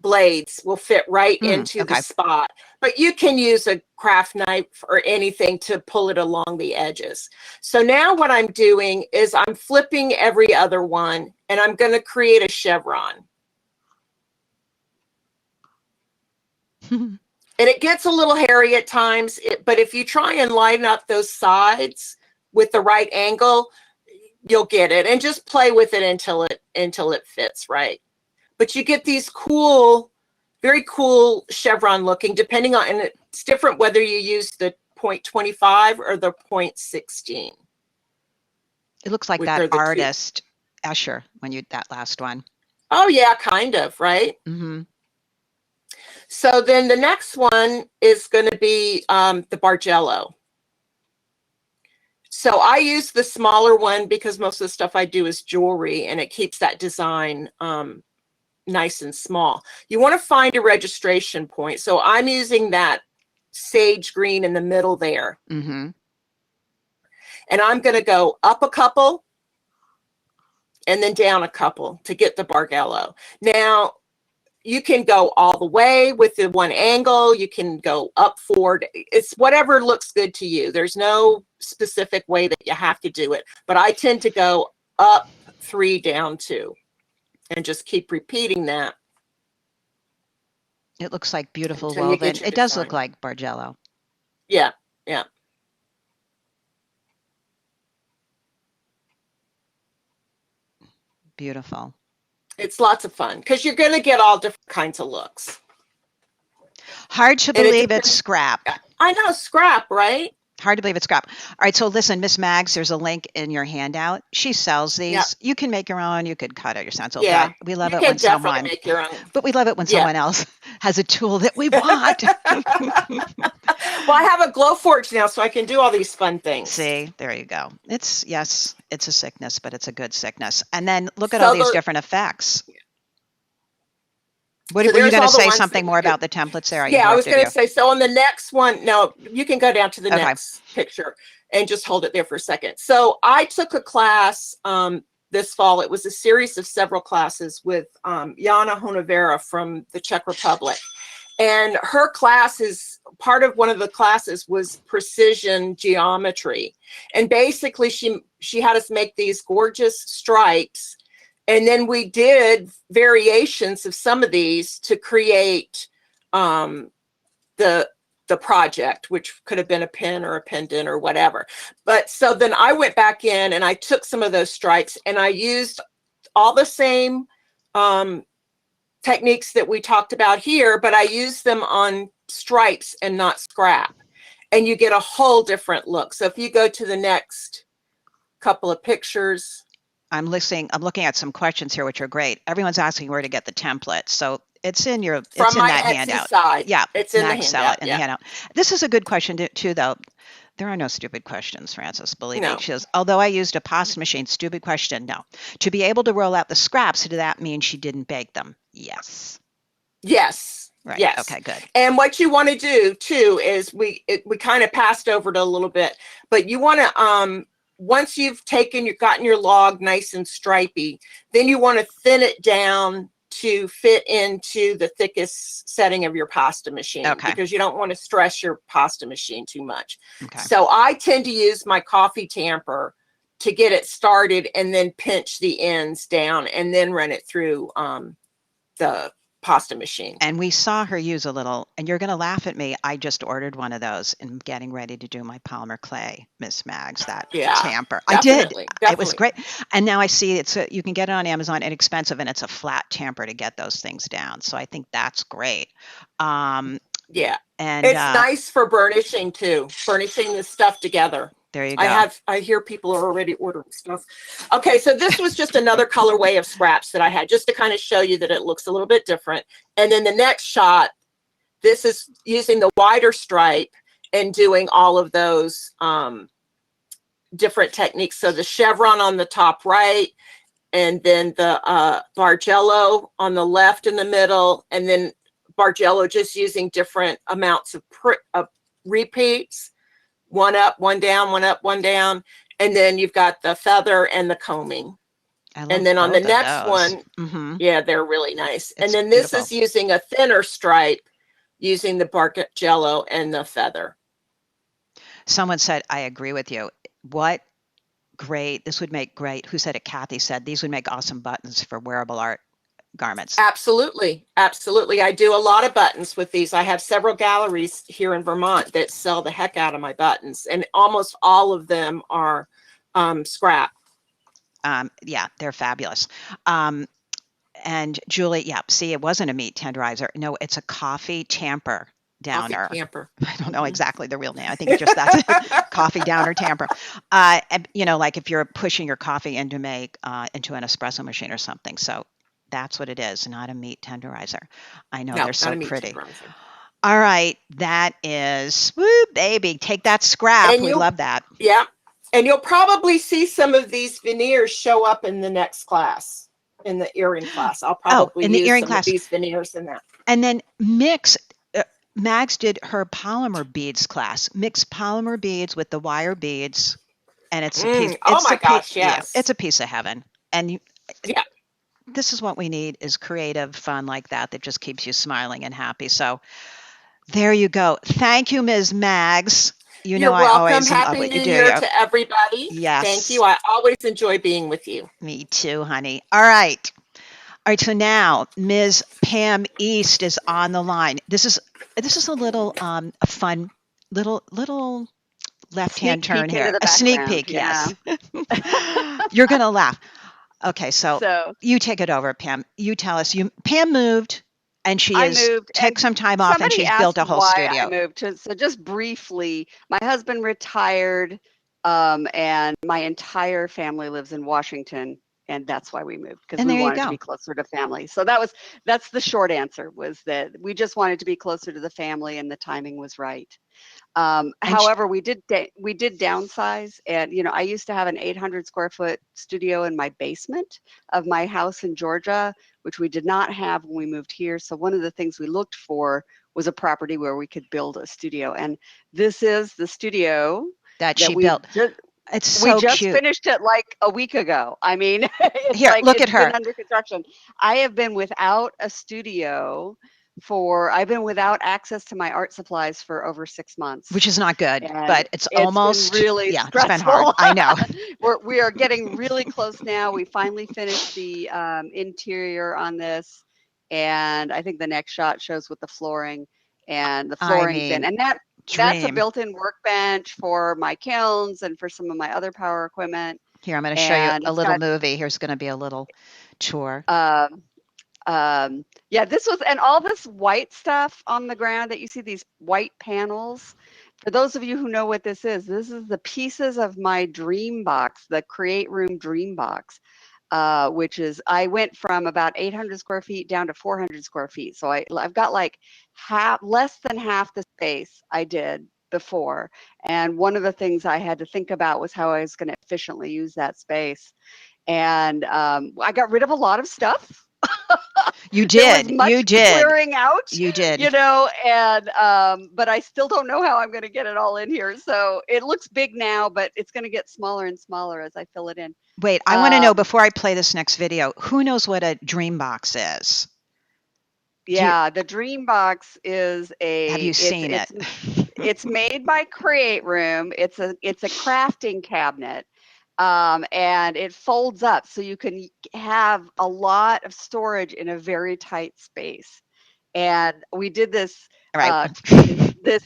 blades will fit right into the spot. But you can use a craft knife or anything to pull it along the edges. So now what I'm doing is I'm flipping every other one, and I'm going to create a chevron. And it gets a little hairy at times, but if you try and line up those sides with the right angle, you'll get it. And just play with it until it fits right. But you get these cool, very cool chevron looking, depending on, and it's different whether you use the 0.25 or the 0.16. It looks like that artist Escher that last one. Oh yeah, kind of, right? So then the next one is going to be the Bargello. So I use the smaller one because most of the stuff I do is jewelry, and it keeps that design nice and small. You want to find a registration point. So I'm using that sage green in the middle there. And I'm going to go up a couple and then down a couple to get the Bargello. Now, you can go all the way with the one angle. You can go up, forward. It's whatever looks good to you. There's no specific way that you have to do it. But I tend to go up 3, down 2, and just keep repeating that. It looks like beautiful woven. It does look like Bargello. Yeah, yeah. Beautiful. It's lots of fun because you're going to get all different kinds of looks. Hard to believe it's scrap. I know, scrap, right? Hard to believe it's scrap. All right, so listen, Miss Mags, there's a link in your handout. She sells these. Yep. You can make your own. You could cut it yourself. Yeah, but we love it when someone. Make your own. But we love it when someone else has a tool that we want. Well, I have a Glowforge now, so I can do all these fun things. See, there you go. It's a sickness, but it's a good sickness. And then look at all these different effects. Were you going to say something more about the templates there? Yeah, I was going to say, so on the next one, no, you can go down to the next picture and just hold it there for a second. So I took a class this fall. It was a series of several classes with Jana Honavera from the Czech Republic. And her class part of one of the classes was precision geometry. And basically she had us make these gorgeous stripes. And then we did variations of some of these to create the project, which could have been a pin or a pendant or whatever. But so then I went back in and I took some of those stripes and I used all the same techniques that we talked about here, but I used them on stripes and not scrap. And you get a whole different look. So if you go to the next couple of pictures. I'm looking at some questions here, which are great. Everyone's asking where to get the template. So it's in that Etsy handout. Side. Yeah, it's in the handout. This is a good question too, though. There are no stupid questions, Frances. Believe me. She says, although I used a pasta machine, stupid question. No. To be able to roll out the scraps, did that mean she didn't bake them? Yes. Yes. Right. Yes. Okay, good. And what you want to do too is we kind of passed over it a little bit, but you want to once you've gotten your log nice and stripy, then you want to thin it down to fit into the thickest setting of your pasta machine, because you don't want to stress your pasta machine too much. So I tend to use my coffee tamper to get it started and then pinch the ends down and then run it through the pasta machine. And we saw her use a little, and you're going to laugh at me. I just ordered one of those and getting ready to do my polymer clay, Miss Mags, that tamper. Definitely. It was great. And now I see you can get it on Amazon, inexpensive, and it's a flat tamper to get those things down. So I think that's great. And it's nice for burnishing too, burnishing this stuff together. There you go. I hear people are already ordering stuff. Okay, so this was just another colorway of scraps that I had, just to kind of show you that it looks a little bit different. And then the next shot, this is using the wider stripe and doing all of those different techniques. So the chevron on the top right, and then the Bargello on the left in the middle, and then Bargello just using different amounts of repeats. One up, one down, one up, one down. And then you've got the feather and the combing. And then on the next one, they're really nice. And then this is using a thinner stripe, using the Bargello and the feather. Someone said, I agree with you. What great, this would make great, who said it? Kathy said, these would make awesome buttons for wearable art garments. Absolutely. Absolutely. I do a lot of buttons with these. I have several galleries here in Vermont that sell the heck out of my buttons, and almost all of them are scrap. Yeah, they're fabulous. And Julie, see, it wasn't a meat tenderizer. No, it's a coffee tamper downer. Coffee tamper. I don't know exactly the real name. I think it's just that's coffee downer tamper. And, like if you're pushing your coffee into an espresso machine or something. So that's what it is, not a meat tenderizer. I know they're so pretty. All right, that is, woo, baby, take that scrap. We love that. Yeah, and you'll probably see some of these veneers show up in the next class, in the earring class. I'll probably use some of these veneers in that. And then Mags did her polymer beads class. Mix polymer beads with the wire beads, and it's a piece. It's a piece of heaven. And this is what we need: is creative fun like that just keeps you smiling and happy. So there you go. Thank you, Ms. Mags. You're welcome. I always love what you do. Happy New Year to everybody. Yes. Thank you. I always enjoy being with you. Me too, honey. All right. So now Ms. Pam East is on the line. This is a little a fun little left-hand turn here. A sneak peek, yes. You're gonna laugh. Okay, so you take it over, Pam. You tell us. Pam moved, and she took some time off, and she's built a whole studio. I moved. So just briefly, my husband retired, and my entire family lives in Washington, and that's why we moved, because we wanted to be closer to family. So that's the short answer, was that we just wanted to be closer to the family, and the timing was right. However, we did downsize, and I used to have an 800 square foot studio in my basement of my house in Georgia, which we did not have when we moved here. So one of the things we looked for was a property where we could build a studio, and this is the studio that she built. It's so we just cute. Finished it like a week ago. I mean, look at her. Been under construction. I have been without a studio I've been without access to my art supplies for over 6 months, which is not good, but it's almost really stressful. It's been hard. I know. We are getting really close now. We finally finished the interior on this, and I think the next shot shows with the flooring, and the flooring's in, and that's a built-in workbench for my kilns and for some of my other power equipment. Here, I'm going to show you a little movie. Here's going to be a little tour. This was, and all this white stuff on the ground that you see, these white panels. For those of you who know what this is the pieces of my dream box, the Create Room dream box, which is, I went from about 800 square feet down to 400 square feet. So I've got like less than half the space I did before. And one of the things I had to think about was how I was going to efficiently use that space. And I got rid of a lot of stuff. You did. You did. Clearing out. You did. And but I still don't know how I'm going to get it all in here. So it looks big now, but it's going to get smaller and smaller as I fill it in. Wait, I want to know, before I play this next video, who knows what a dream box is? Yeah, the dream box is have you seen it? It's made by Create Room. It's a crafting cabinet. and it folds up so you can have a lot of storage in a very tight space. And we did this. All right.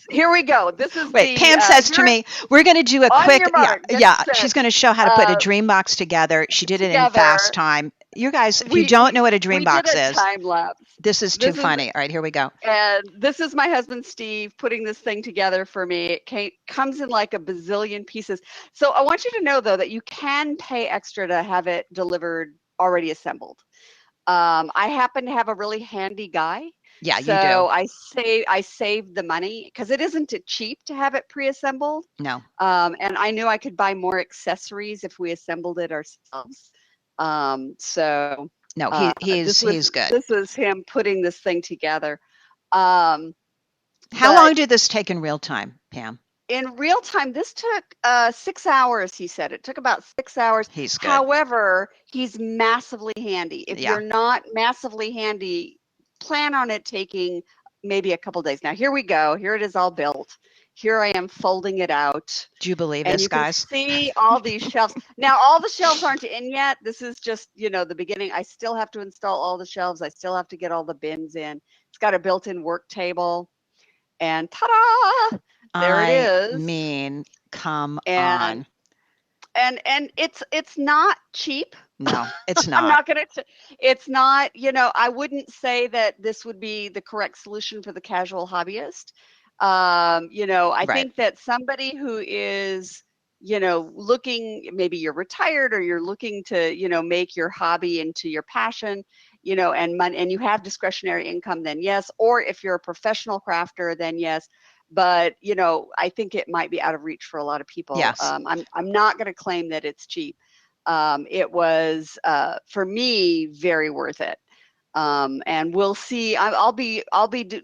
Here we go. This is Pam says to me, we're going to do a quick, she's going to show how to put a dream box together. She did it in fast time. You guys, if you don't know what a dream box is, time lapse. This is too funny. All right, here we go. And this is my husband, Steve, putting this thing together for me. It comes in like a bazillion pieces. So I want you to know, though, that you can pay extra to have it delivered already assembled. I happen to have a really handy guy. Yeah, so you do. I saved the money because it isn't cheap to have it pre-assembled. No. And I knew I could buy more accessories if we assembled it ourselves. So no, he's good. This is him putting this thing together. How long did this take in real time, Pam? In real time, this took 6 hours, he said. It took about 6 hours. He's good. However, he's massively handy. If you're not massively handy, plan on it taking maybe a couple days. Now, here we go. Here it is all built. Here I am folding it out. Do you believe this, guys? And you can see all these shelves. Now, all the shelves aren't in yet. This is just, the beginning. I still have to install all the shelves. I still have to get all the bins in. It's got a built-in work table. And ta-da! There it is. I mean, come on. And it's not cheap. No, it's not. I'm not going to, it's not, I wouldn't say that this would be the correct solution for the casual hobbyist. I think that somebody who is, looking, maybe you're retired or you're looking to, make your hobby into your passion, and you have discretionary income, then yes. Or if you're a professional crafter, then yes. But, I think it might be out of reach for a lot of people. Yes. I'm not going to claim that it's cheap. It was, for me, very worth it. And we'll see. I'll be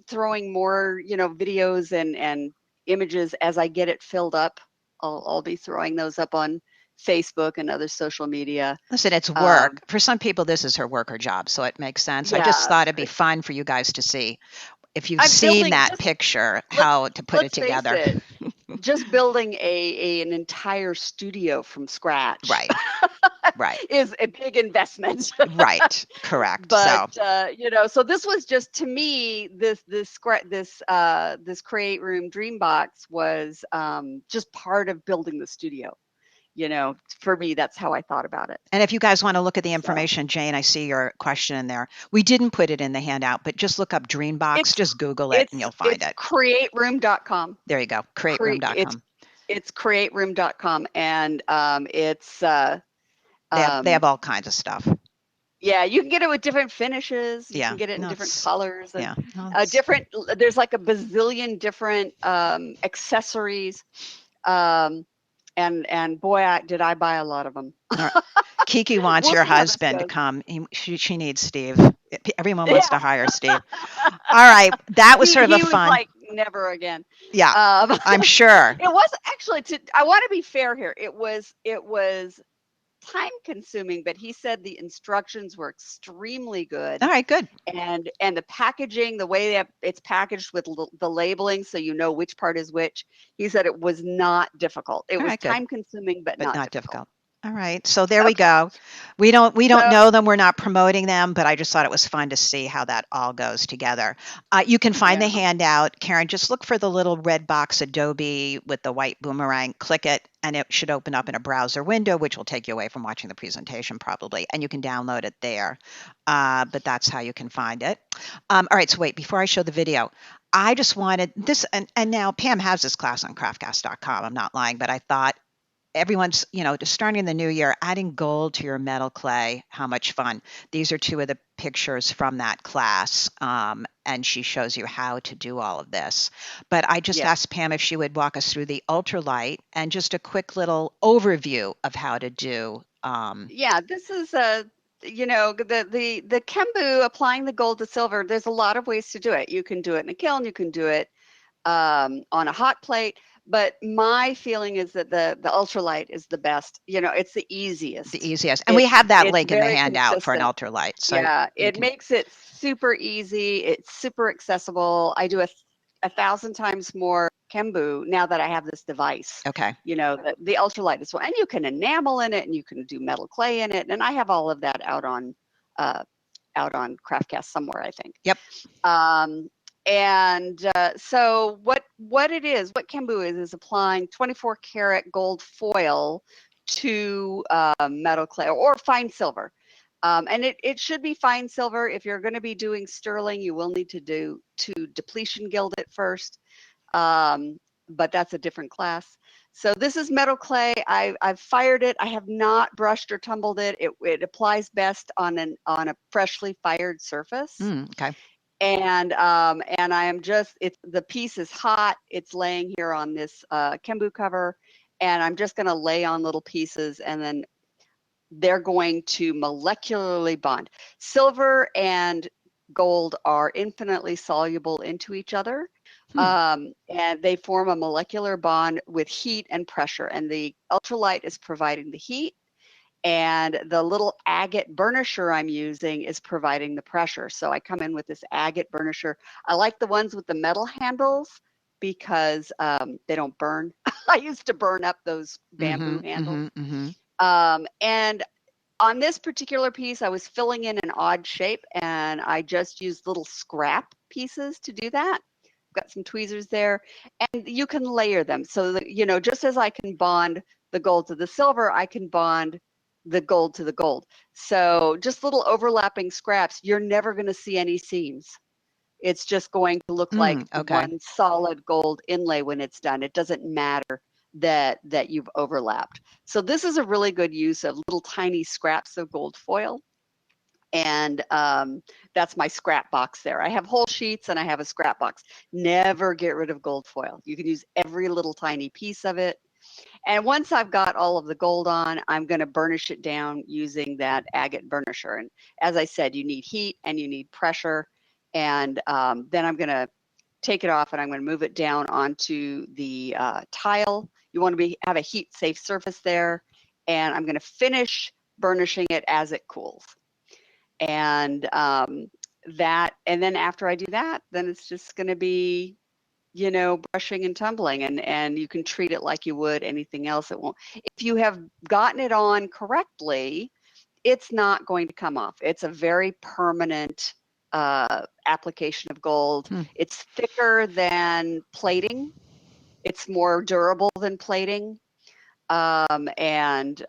throwing more, videos and images as I get it filled up. I'll be throwing those up on Facebook and other social media. Listen, it's work. For some people, this is her work or job, so it makes sense. I just thought it'd be fun for you guys to see. If you've seen that picture, how to put it together. Just building an entire studio from scratch. Right. Right. Is a big investment. Right. Correct. But so this was just, to me, this Create Room Dream Box was just part of building the studio. For me, that's how I thought about it. And if you guys want to look at the information, Jane, I see your question in there. We didn't put it in the handout, but just look up Dreambox, just Google it and you'll find it. CreateRoom.com. There you go. CreateRoom.com. It's CreateRoom.com, and it's they have all kinds of stuff. Yeah, you can get it with different finishes. You can get it in different colors. And, there's like a bazillion different accessories. And boy, did I buy a lot of them. Kiki wants your husband to come. She needs Steve. Everyone wants to hire Steve. All right, that was sort of a fun. Like never again. Yeah, I'm sure. It was actually. I want to be fair here. It was time consuming, but he said the instructions were extremely good. All right, good. And the packaging, the way that it's packaged with the labeling, so you know which part is which. He said it was not difficult. It was time consuming, but not difficult. All right. So there we go. We don't know them. We're not promoting them, but I just thought it was fun to see how that all goes together. You can find the handout. Karen, just look for the little red box Adobe with the white boomerang. Click it, and it should open up in a browser window, which will take you away from watching the presentation probably, and you can download it there. But that's how you can find it. All right. So wait, before I show the video, I just wanted this, and now Pam has this class on craftcast.com. I'm not lying, but I thought, everyone's, just starting the new year, adding gold to your metal clay. How much fun. These are two of the pictures from that class. And she shows you how to do all of this. But I just asked Pam if she would walk us through the ultralight and just a quick little overview of how to do. This is the Kembu, applying the gold to silver. There's a lot of ways to do it. You can do it in a kiln. You can do it on a hot plate. But my feeling is that the ultralight is the best. It's the easiest. And we have that link in the handout for an ultralight. So it makes it super easy. It's super accessible. I do 1,000 times more Kembu now that I have this device. Okay. You know, the ultralight is one, and you can enamel in it, and you can do metal clay in it, and I have all of that out on CraftCast somewhere, I think. Yep. So what Kembu is applying 24 karat gold foil to metal clay or fine silver. And it should be fine silver. If you're going to be doing sterling, you will need to depletion gild it first. But that's a different class. So this is metal clay. I've fired it. I have not brushed or tumbled it. It applies best on a freshly fired surface. Okay. And I am the piece is hot. It's laying here on this Kembu cover, and I'm just going to lay on little pieces, and then they're going to molecularly bond. Silver and gold are infinitely soluble into each other. And they form a molecular bond with heat and pressure, and the ultralight is providing the heat, and the little agate burnisher I'm using is providing the pressure. So I come in with this agate burnisher. I like the ones with the metal handles because they don't burn. I used to burn up those bamboo handles. And on this particular piece, I was filling in an odd shape, and I just used little scrap pieces to do that. Got some tweezers there, and you can layer them so that, you know, just as I can bond the gold to the silver, I can bond the gold to the gold. So just little overlapping scraps. You're never going to see any seams. It's just going to look like one solid gold inlay when it's done. It doesn't matter that you've overlapped. So this is a really good use of little tiny scraps of gold foil. And that's my scrap box there. I have whole sheets and I have a scrap box. Never get rid of gold foil. You can use every little tiny piece of it. And once I've got all of the gold on, I'm going to burnish it down using that agate burnisher. And as I said, you need heat and you need pressure. And then I'm going to take it off and I'm going to move it down onto the tile. You want to have a heat safe surface there. And I'm going to finish burnishing it as it cools. And and then after I do that, then it's just going to be, you know, brushing and tumbling, and you can treat it like you would anything else. It won't. If you have gotten it on correctly, it's not going to come off. It's a very permanent application of gold. It's thicker than plating. It's more durable than plating. And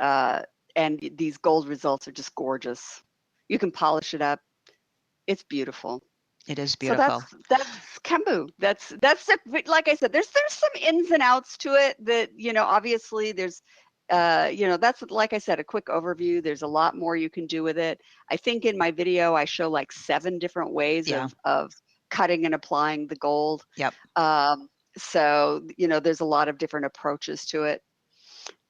these gold results are just gorgeous. You can polish it up. It's beautiful. It is beautiful. So that's Kembu. That's it. Like I said, there's some ins and outs to it that, you know, obviously there's, you know, that's, like I said, a quick overview. There's a lot more you can do with it. I think in my video, I show like 7 different ways of cutting and applying the gold. Yep. So, you know, there's a lot of different approaches to it.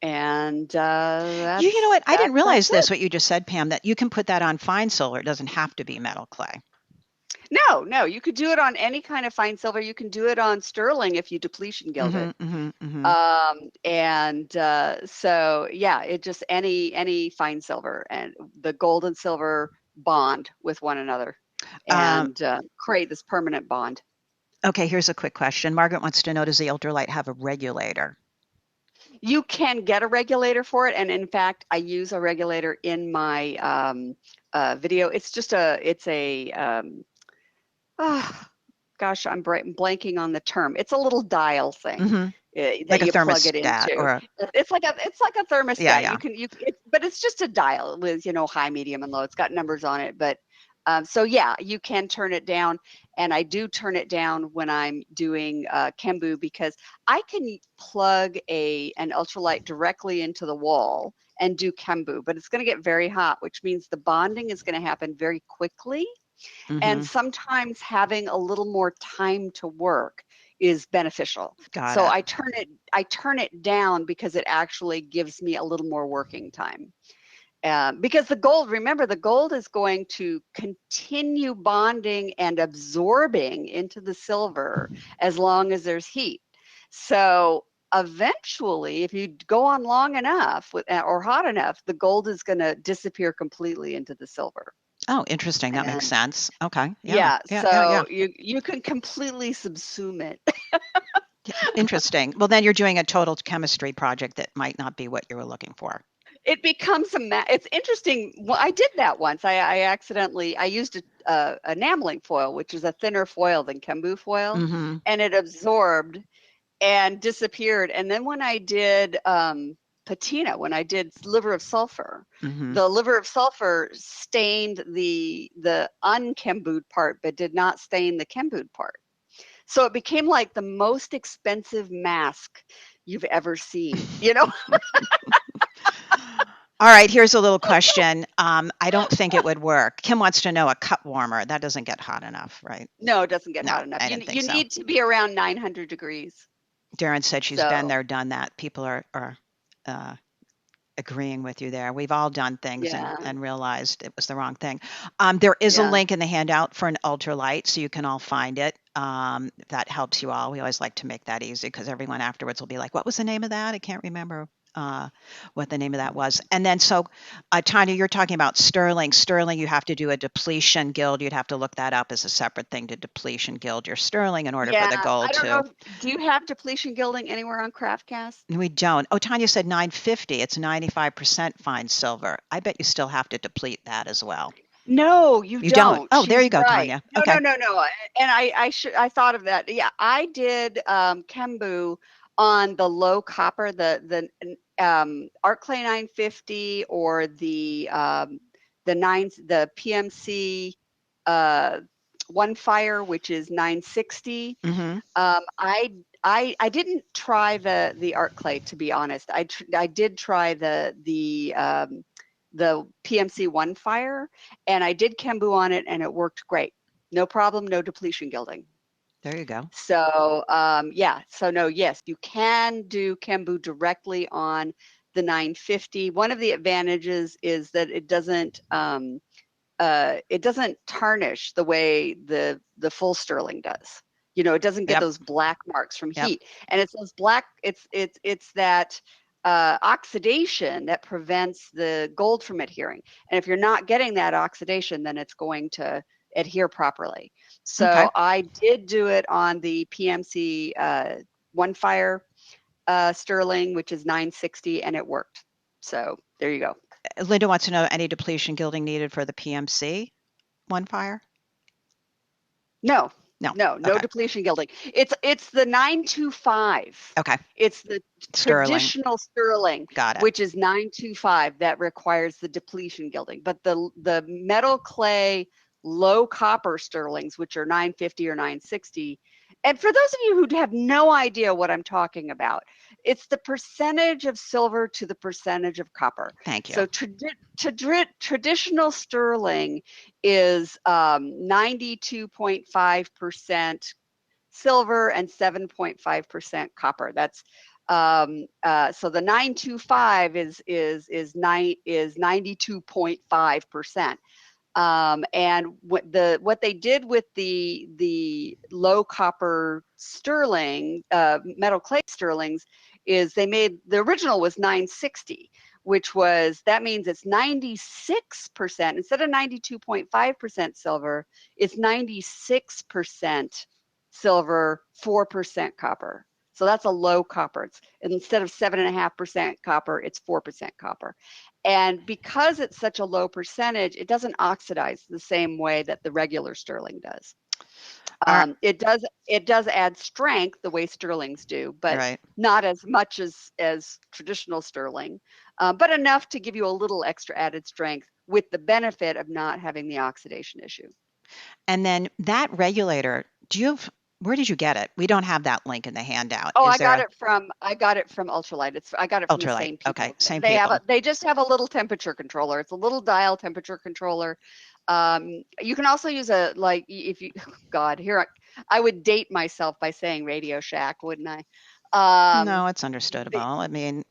And you know what? I didn't realize this, what you just said, Pam, that you can put that on fine silver. It doesn't have to be metal clay. No, you could do it on any kind of fine silver. You can do it on sterling if you depletion gild it. So yeah, it just any fine silver, and the gold and silver bond with one another and create this permanent bond. Okay, here's a quick question. Margaret wants to know, does the ultralight have a regulator? You can get a regulator for it, and in fact, I use a regulator in my video. It's just gosh, I'm blanking on the term. It's a little dial thing that like you a thermostat, plug it into. or it's like a thermostat. Yeah. But it's just a dial with, you know, high, medium, and low. It's got numbers on it, but so yeah, you can turn it down, and I do turn it down when I'm doing Kembu, because I can plug an ultralight directly into the wall and do Kembu, but it's going to get very hot, which means the bonding is going to happen very quickly. And sometimes having a little more time to work is beneficial. So I turn it down because it actually gives me a little more working time. Because the gold, remember, the gold is going to continue bonding and absorbing into the silver as long as there's heat. So eventually, if you go on long enough or hot enough, the gold is going to disappear completely into the silver. Oh, interesting. That makes sense. Okay. Yeah. Yeah. You can completely subsume it. Interesting. Well, then you're doing a total chemistry project that might not be what you were looking for. It becomes it's interesting. Well, I did that once. I accidentally, I used a enameling foil, which is a thinner foil than Kembu foil, and it absorbed and disappeared. And then when I did patina, when I did liver of sulfur, the liver of sulfur stained the unkembued part, but did not stain the kembued part. So it became like the most expensive mask you've ever seen, you know? All right, here's a little question. I don't think it would work. Kim wants to know a cut warmer. That doesn't get hot enough, right? No, it doesn't get No, hot enough. I didn't think You so. need to be around 900 degrees. Darren said she's been there, done that. People are agreeing with you there. We've all done things and realized it was the wrong thing. There is a link in the handout for an ultralight, so you can all find it. That helps you all. We always like to make that easy because everyone afterwards will be like, what was the name of that? I can't remember what the name of that was. And then so, Tanya, you're talking about sterling. Sterling, you have to do a depletion guild. You'd have to look that up as a separate thing to depletion guild your sterling in order for the gold I don't know. Do you have depletion gilding anywhere on CraftCast? We don't. Oh, Tanya said 950. It's 95% fine silver. I bet you still have to deplete that as well. No, you don't. Oh, there you go, right. Tanya. No, okay. No. And I thought of that. Yeah, I did Kembu on the low copper, the Art Clay 950 or the PMC One Fire, which is 960. I didn't try the Art Clay, to be honest. I did try the PMC One Fire, and I did Kembu on it, and it worked great. No problem, no depletion gilding. There you go. So yes, you can do Kembu directly on the 950. One of the advantages is that it doesn't tarnish the way the full sterling does. You know, it doesn't get those black marks from heat, and it's those black. It's that oxidation that prevents the gold from adhering. And if you're not getting that oxidation, then it's going to adhere properly. So I did do it on the PMC One Fire sterling, which is 960, and it worked. So there you go. Linda wants to know any depletion gilding needed for the PMC One Fire? No depletion gilding. It's the 925. Okay. It's the traditional sterling. Got it. Which is 925 that requires the depletion gilding. But the metal clay low copper sterlings, which are 950 or 960, and for those of you who have no idea what I'm talking about, it's the percentage of silver to the percentage of copper. Thank you. So traditional sterling is 92.5% silver and 7.5% copper. That's so the 925 is 92.5%. And what they did with the low copper sterling, metal clay sterlings, is they made the original was 960, that means it's 96% instead of 92.5% silver. It's 96% silver, 4% copper. So that's a low copper. Instead of 7.5% copper, it's 4% copper. And because it's such a low percentage, it doesn't oxidize the same way that the regular sterling does. It does add strength the way sterlings do, but not as much as traditional sterling, but enough to give you a little extra added strength with the benefit of not having the oxidation issue. And then that regulator, where did you get it? We don't have that link in the handout. Oh, I got it from Ultralight. I got it from the same people. Okay, same people. They just have a little temperature controller. It's a little dial temperature controller. You can also use I would date myself by saying Radio Shack, wouldn't I? No, it's understandable. I mean,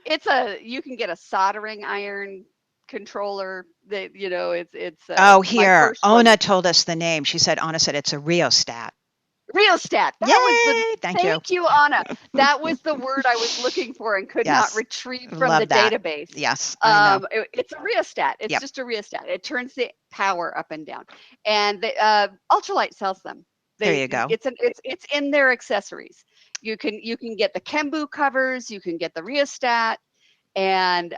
you can get a soldering iron controller that it's here Ona told us the name. She said Ona said it's a rheostat. Rheostat. Thank you, Anna. That was the word I was looking for and could not retrieve from the database. Yes, I know. It's a rheostat. It's just a rheostat. It turns the power up and down. And the, Ultralight sells them. There you go. It's in their accessories. You can get the Kembu covers. You can get the rheostat, and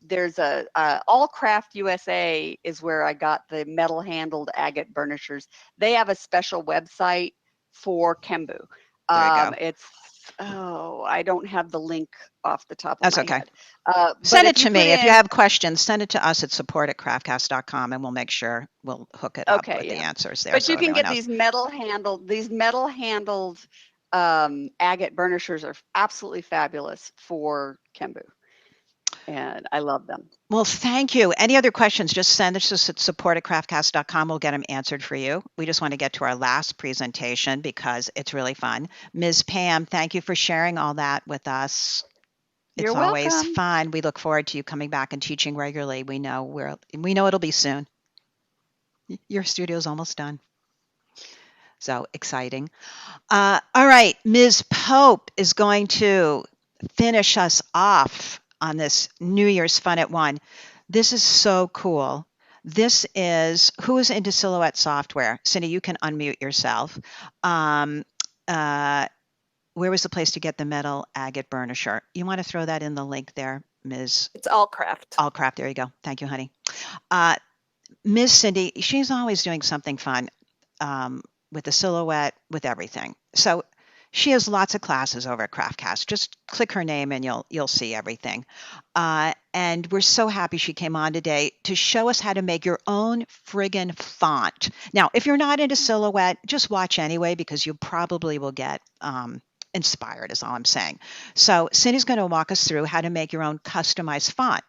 there's a All Craft USA is where I got the metal handled agate burnishers. They have a special website for Kembu. It's I don't have the link off the top of my head. Send it to me. If you have questions, send it to us at support@craftcast.com, and we'll make sure we'll hook it up with the answers there. But you can get these metal handled agate burnishers are absolutely fabulous for Kembu. And I love them. Well, thank you. Any other questions, just send us at support@craftcast.com. We'll get them answered for you. We just want to get to our last presentation because it's really fun. Ms. Pam, thank you for sharing all that with us. It's always fun. We look forward to you coming back and teaching regularly. We know it'll be soon. Your studio's almost done. So exciting. All right, Ms. Pope is going to finish us off on this New Year's Fun at One. This is so cool. This is, who is into Silhouette software? Cindy, you can unmute yourself. Where was the place to get the metal agate burnisher? You want to throw that in the link there, Ms. It's All Craft. All Craft, there you go. Thank you, honey. Ms. Cindy, she's always doing something fun with the Silhouette, with everything. So she has lots of classes over at CraftCast. Just click her name and you'll see everything. And we're so happy she came on today to show us how to make your own friggin' font. Now, if you're not into Silhouette, just watch anyway because you probably will get inspired is all I'm saying. So Cindy's going to walk us through how to make your own customized font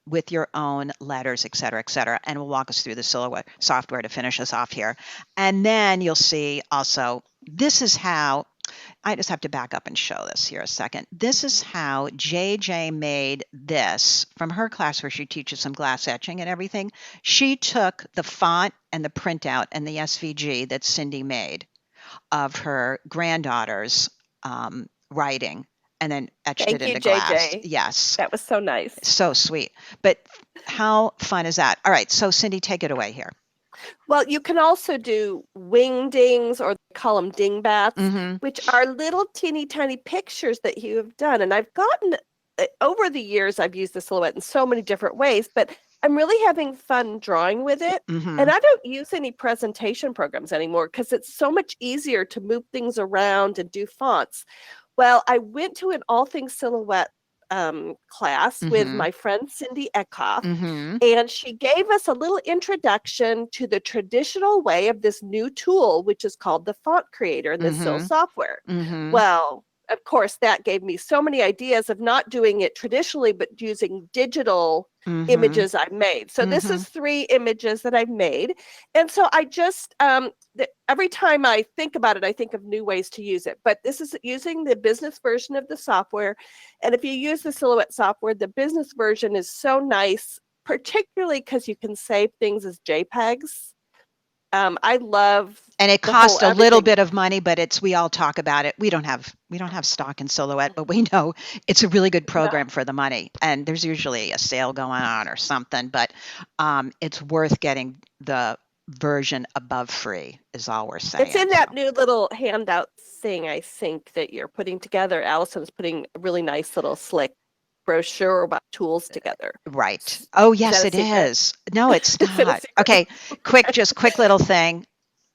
with your own letters, et cetera, and we'll walk us through the Silhouette software to finish us off here. And then you'll see also, this is how, I just have to back up and show this here a second. This is how JJ made this from her class where she teaches some glass etching and everything. She took the font and the printout and the SVG that Cindy made of her granddaughter's writing and then etched it into glass. JJ. Yes. That was so nice. So sweet. But how fun is that? All right. So Cindy, take it away here. Well, you can also do wingdings, or they call them dingbats, which are little teeny tiny pictures that you have done. And I've gotten, over the years, I've used the Silhouette in so many different ways, but I'm really having fun drawing with it. And I don't use any presentation programs anymore because it's so much easier to move things around and do fonts. Well, I went to an All Things Silhouette class with my friend Cindy Eckhoff, and she gave us a little introduction to the traditional way of this new tool, which is called the Font Creator in the Sil software. Well, of course, that gave me so many ideas of not doing it traditionally, but using digital images I've made. So this is 3 images that I've made. And so I just, every time I think about it, I think of new ways to use it. But this is using the business version of the software. And if you use the Silhouette software, the business version is so nice, particularly because you can save things as JPEGs. I love, and it costs a little bit of money, but we all talk about it. We don't have stock in Silhouette, but we know it's a really good program for the money. And there's usually a sale going on or something, but it's worth getting the version above free is all we're saying. It's in that new little handout thing, I think, that you're putting together. Allison's putting a really nice little slick brochure about tools together. Right. Oh, yes, it is. No, it's not. Okay, quick little thing.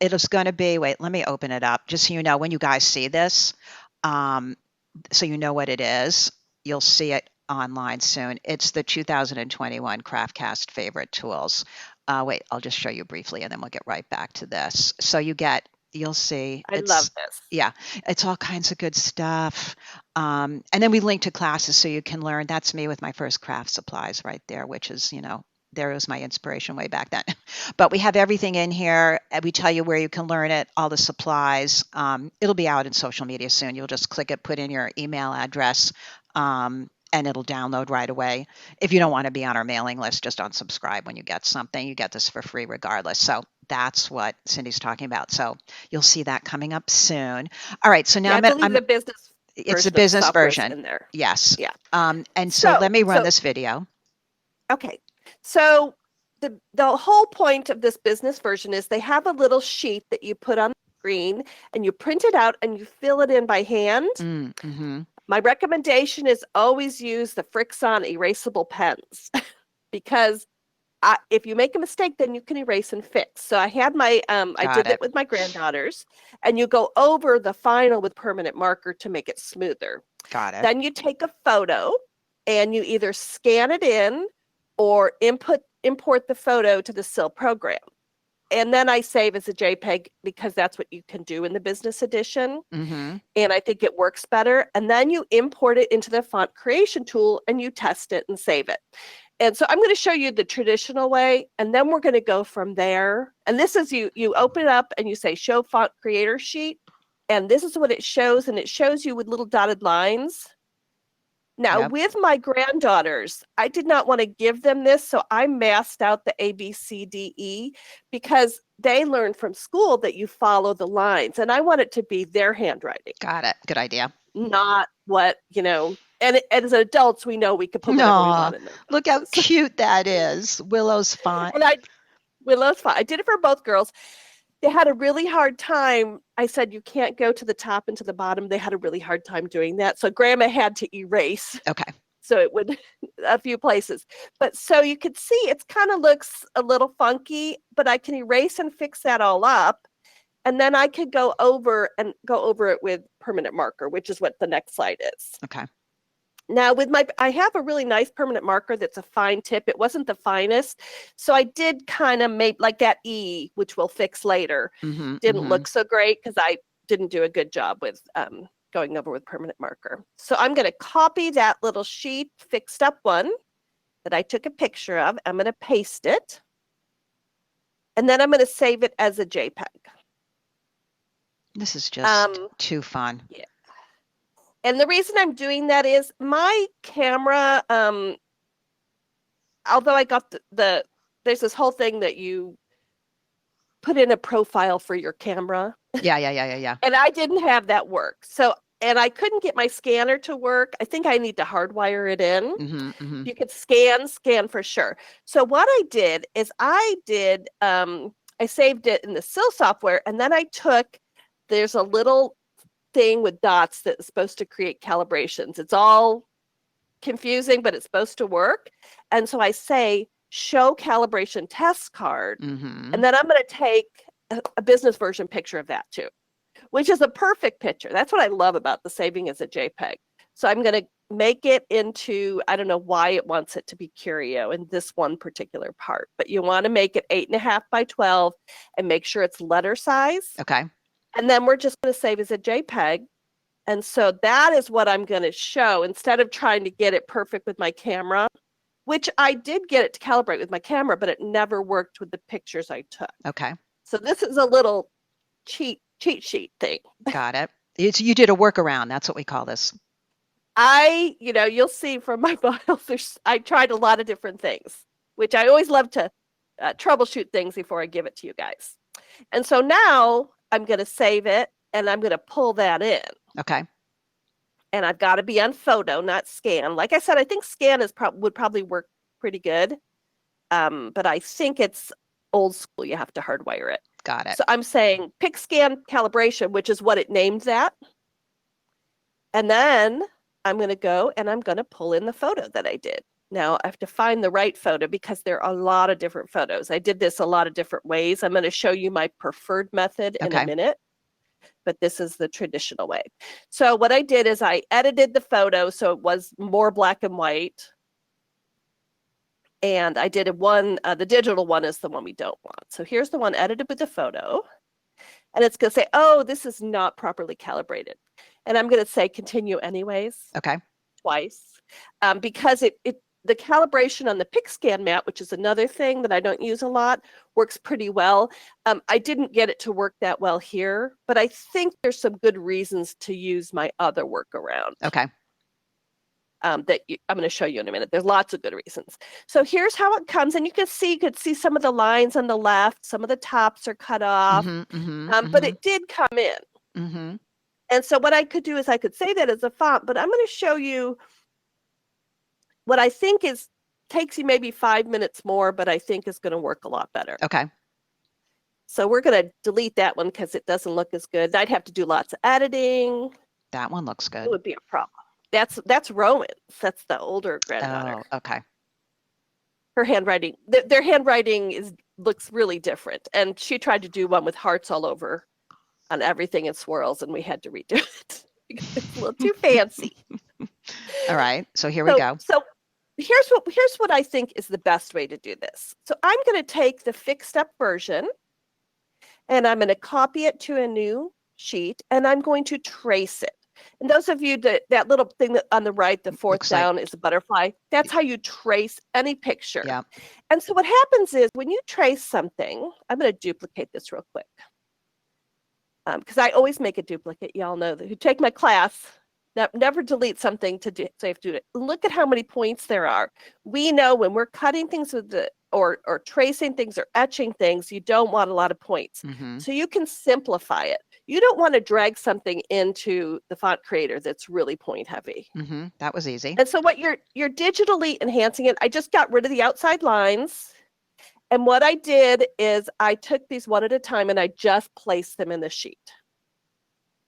It is going to be, wait, let me open it up. Just so you know, when you guys see this, so you know what it is, you'll see it online soon. It's the 2021 CraftCast favorite tools. Wait, I'll just show you briefly and then we'll get right back to this. So you'll see. I love this. Yeah, it's all kinds of good stuff. And then we link to classes so you can learn. That's me with my first craft supplies right there, which is, there was my inspiration way back then. But we have everything in here. We tell you where you can learn it, all the supplies. It'll be out in social media soon. You'll just click it, put in your email address, and it'll download right away. If you don't want to be on our mailing list, just unsubscribe when you get something. You get this for free regardless. So that's what Cindy's talking about. So you'll see that coming up soon. All right. So now I believe the business it's the business version in there. Yes. Yeah. And so let me run this video. Okay. So the whole point of this business version is they have a little sheet that you put on the screen and you print it out and you fill it in by hand. Mm-hmm. My recommendation is always use the Frixon erasable pens because if you make a mistake, then you can erase and fix. So I had my, I did it with my granddaughters, and you go over the final with permanent marker to make it smoother. Got it. Then you take a photo and you either scan it in or import the photo to the SIL program. And then I save as a JPEG because that's what you can do in the business edition. Mm-hmm. And I think it works better. And then you import it into the font creation tool and you test it and save it. And so I'm going to show you the traditional way, and then we're going to go from there. And this is you open it up and you say show font creator sheet. And this is what it shows. And it shows you with little dotted lines. Now, with my granddaughters, I did not want to give them this, so I masked out the A, B, C, D, E, because they learned from school that you follow the lines, and I want it to be their handwriting. Got it. Good idea. Not what, and as adults, we know we could put whatever we want in there. Look how cute that is. Willow's font. And Willow's font. I did it for both girls. They had a really hard time. I said, you can't go to the top and to the bottom. They had a really hard time doing that. So Grandma had to erase. Okay. So it would a few places. But so you could see it kind of looks a little funky, but I can erase and fix that all up. And then I could go over it with permanent marker, which is what the next slide is. Okay. Now I have a really nice permanent marker that's a fine tip. It wasn't the finest. So I did kind of make like that E, which we'll fix later. Didn't look so great because I didn't do a good job with going over with permanent marker. So I'm going to copy that little sheet, fixed up one that I took a picture of. I'm going to paste it. And then I'm going to save it as a JPEG. This is just too fun. Yeah. And the reason I'm doing that is my camera, although I got there's this whole thing that you put in a profile for your camera. Yeah. And I didn't have that work. So, and I couldn't get my scanner to work. I think I need to hardwire it in. You could scan for sure. So what I did is I saved it in the SIL software, and then there's a little thing with dots that is supposed to create calibrations. It's all confusing, but it's supposed to work. And so I say, show calibration test card. And then I'm going to take a business version picture of that too, which is a perfect picture. That's what I love about the saving as a JPEG. So I'm going to make it into, I don't know why it wants it to be curio in this one particular part, but you want to make it 8.5 by 12 and make sure it's letter size. Okay. And then we're just going to save as a JPEG. And so that is what I'm going to show instead of trying to get it perfect with my camera, which I did get it to calibrate with my camera, but it never worked with the pictures I took. Okay. So this is a little cheat sheet thing. Got it. You did a workaround. That's what we call this. You'll see from my files, I tried a lot of different things, which I always love to troubleshoot things before I give it to you guys. And so now I'm going to save it and I'm going to pull that in. Okay. And I've got to be on photo, not scan. Like I said, I think scan would probably work pretty good. But I think it's old school. You have to hardwire it. Got it. So I'm saying pick scan calibration, which is what it named that. And then I'm going to go and I'm going to pull in the photo that I did. Now I have to find the right photo because there are a lot of different photos. I did this a lot of different ways. I'm going to show you my preferred method in a minute, but this is the traditional way. So what I did is I edited the photo so it was more black and white. And I did the digital one is the one we don't want. So here's the one edited with the photo. And it's going to say, oh, this is not properly calibrated. And I'm going to say continue anyways. Okay. Twice. Because the calibration on the PicScan map, which is another thing that I don't use a lot, works pretty well. I didn't get it to work that well here, but I think there's some good reasons to use my other workaround. Okay. I'm going to show you in a minute. There's lots of good reasons. So here's how it comes, and you could see some of the lines on the left. Some of the tops are cut off, but it did come in. And so what I could do is I could say that as a font, but I'm going to show you what I think takes you maybe 5 minutes more, but I think is going to work a lot better. Okay. So we're going to delete that one because it doesn't look as good. I'd have to do lots of editing. That one looks good. It would be a problem. That's Rowan's. That's the older granddaughter. Oh, okay. Her handwriting, their handwriting looks really different. And she tried to do one with hearts all over on everything and swirls, and we had to redo it because it's a little too fancy. All right. So here we go. So here's what I think is the best way to do this. So I'm going to take the fixed up version, and I'm going to copy it to a new sheet, and I'm going to trace it. And those of you that little thing on the right, the fourth down is a butterfly. That's how you trace any picture. Yeah. And so what happens is when you trace something, I'm going to duplicate this real quick. Because I always make a duplicate. Y'all know that who take my class, never delete something so you have to do it. Look at how many points there are. We know when we're cutting things with or tracing things or etching things, you don't want a lot of points. So you can simplify it. You don't want to drag something into the font creator that's really point heavy. That was easy. And so what you're digitally enhancing it. I just got rid of the outside lines. And what I did is I took these one at a time and I just placed them in the sheet.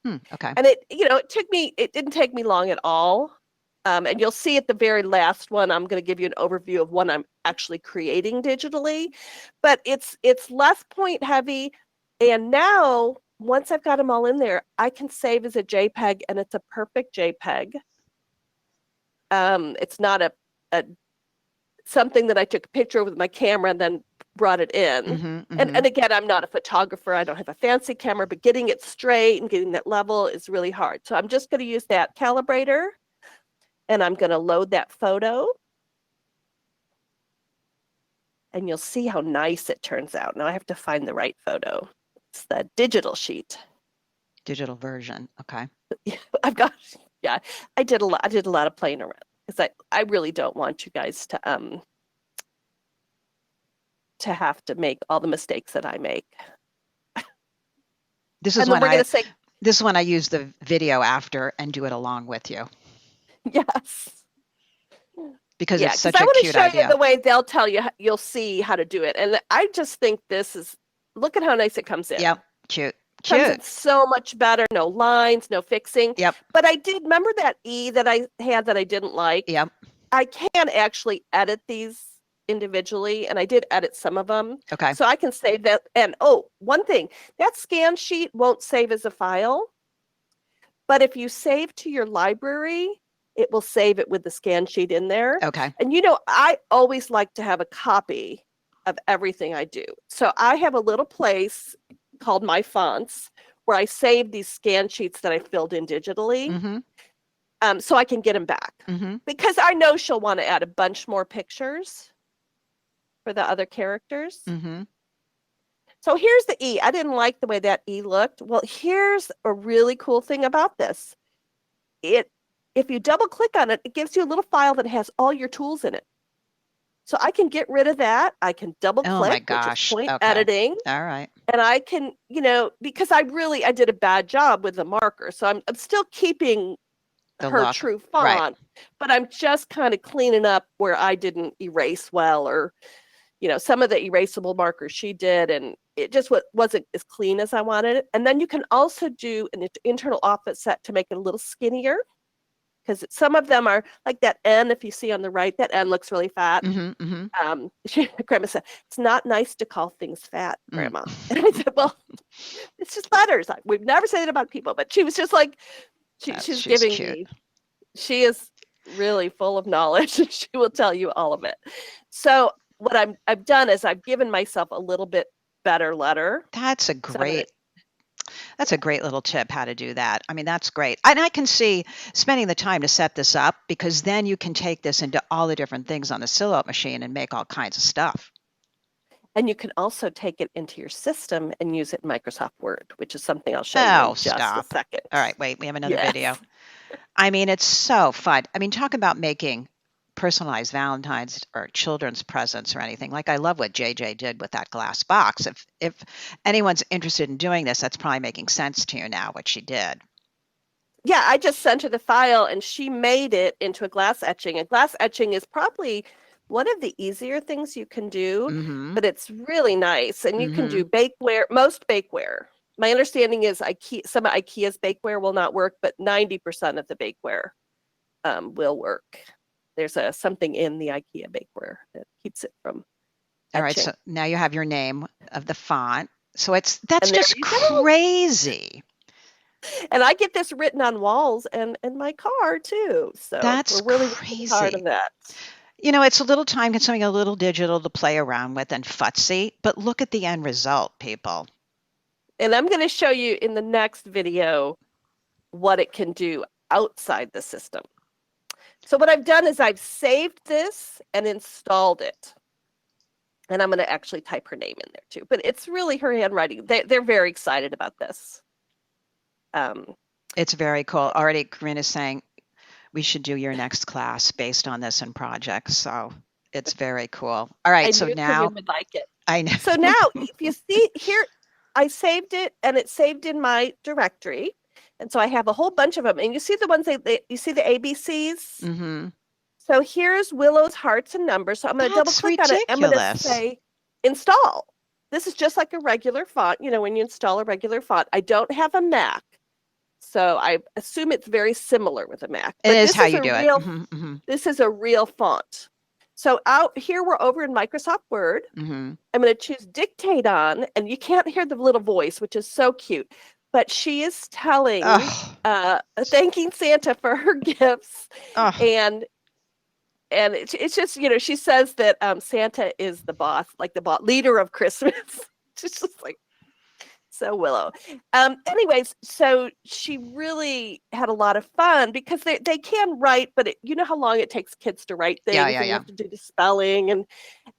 Okay. And it didn't take me long at all. And you'll see at the very last one, I'm going to give you an overview of one I'm actually creating digitally, but it's less point heavy. And now, once I've got them all in there, I can save as a JPEG, and it's a perfect JPEG. It's not a something that I took a picture with my camera and then brought it in. And again, I'm not a photographer. I don't have a fancy camera, but getting it straight and getting that level is really hard. So I'm just going to use that calibrator, and I'm going to load that photo. And you'll see how nice it turns out. Now I have to find the right photo. It's the digital sheet. Digital version. Okay. I did a lot of playing around because I really don't want you guys to have to make all the mistakes that I make. This is when I use the video after and do it along with you. Yes. Because it's such a I want cute to show idea. you the way they'll tell you. You'll see how to do it, and I just think this is. Look at how nice it comes in. Yep, cute. Comes in so much better. No lines, no fixing. Yep. But I did remember that E that I had that I didn't like. Yep. I can actually edit these individually, and I did edit some of them. Okay. So I can save that. And one thing, that scan sheet won't save as a file, but if you save to your library, it will save it with the scan sheet in there. Okay. And I always like to have a copy of everything I do. So I have a little place called My Fonts where I save these scan sheets that I filled in digitally. So I can get them back. Because I know she'll want to add a bunch more pictures for the other characters. So here's the E. I didn't like the way that E looked. Well, here's a really cool thing about this. If you double click on it, it gives you a little file that has all your tools in it. So I can get rid of that. I can double click, Oh my gosh. which is point editing. All right. And I can, because I did a bad job with the marker. So I'm still keeping her true font, but I'm just kind of cleaning up where I didn't erase well, or, some of the erasable markers she did, and it just wasn't as clean as I wanted it. And then you can also do an internal offset to make it a little skinnier, because some of them are like that N. If you see on the right, that N looks really fat. Grandma said, "It's not nice to call things fat, Grandma." And I said, "Well, it's just letters. We've never said it about people." But she was just like, she's giving cute. me. She is really full of knowledge, and she will tell you all of it. So what I've done is I've given myself a little bit better letter. That's a great little tip, how to do that. I mean, that's great. And I can see spending the time to set this up, because then you can take this into all the different things on the Silhouette machine and make all kinds of stuff. And you can also take it into your system and use it in Microsoft Word, which is something I'll show you in just a second. All right, wait, we have another video. I mean, it's so fun. I mean, talk about making personalized Valentine's or children's presents or anything. Like, I love what JJ did with that glass box. If anyone's interested in doing this, that's probably making sense to you now, what she did. Yeah, I just sent her the file and she made it into a glass etching. A glass etching is probably one of the easier things you can do, but it's really nice. And you can do bakeware, most bakeware. My understanding is some of IKEA's bakeware will not work, but 90% of the bakeware will work. There's something in the IKEA bakeware that keeps it from etching. All right, so now you have your name of the font. So that's just crazy. And I get this written on walls and in my car too. So that's we're really crazy. Hard of that. You know, it's a little time consuming, a little digital to play around with and futzy, but look at the end result, people. And I'm going to show you in the next video what it can do outside the system. So what I've done is I've saved this and installed it. And I'm going to actually type her name in there too. But it's really her handwriting. They're very excited about this. It's very cool. Already, Corinne is saying we should do your next class based on this and projects. So it's very cool. All right. So now Corinne would like it. I know. So now if you see here, I saved it and it's saved in my directory. And so I have a whole bunch of them. And you see the ones you see the ABCs? Mm-hmm. So here's Willow's hearts and numbers. So I'm going to double click on it. I'm going to say install. This is just like a regular font, you know, when you install a regular font. I don't have a Mac. So I assume it's very similar with a Mac. It is how you do it. This is a real font. So out here, we're over in Microsoft Word. I'm going to choose Dictate on, and you can't hear the little voice, which is so cute. But she is telling, thanking Santa for her gifts. And it's just, you know, she says that Santa is the boss, like the leader of Christmas. It's just like, so Willow. Anyways, so she really had a lot of fun because they can write, but you know how long it takes kids to write things, and you have to do the spelling,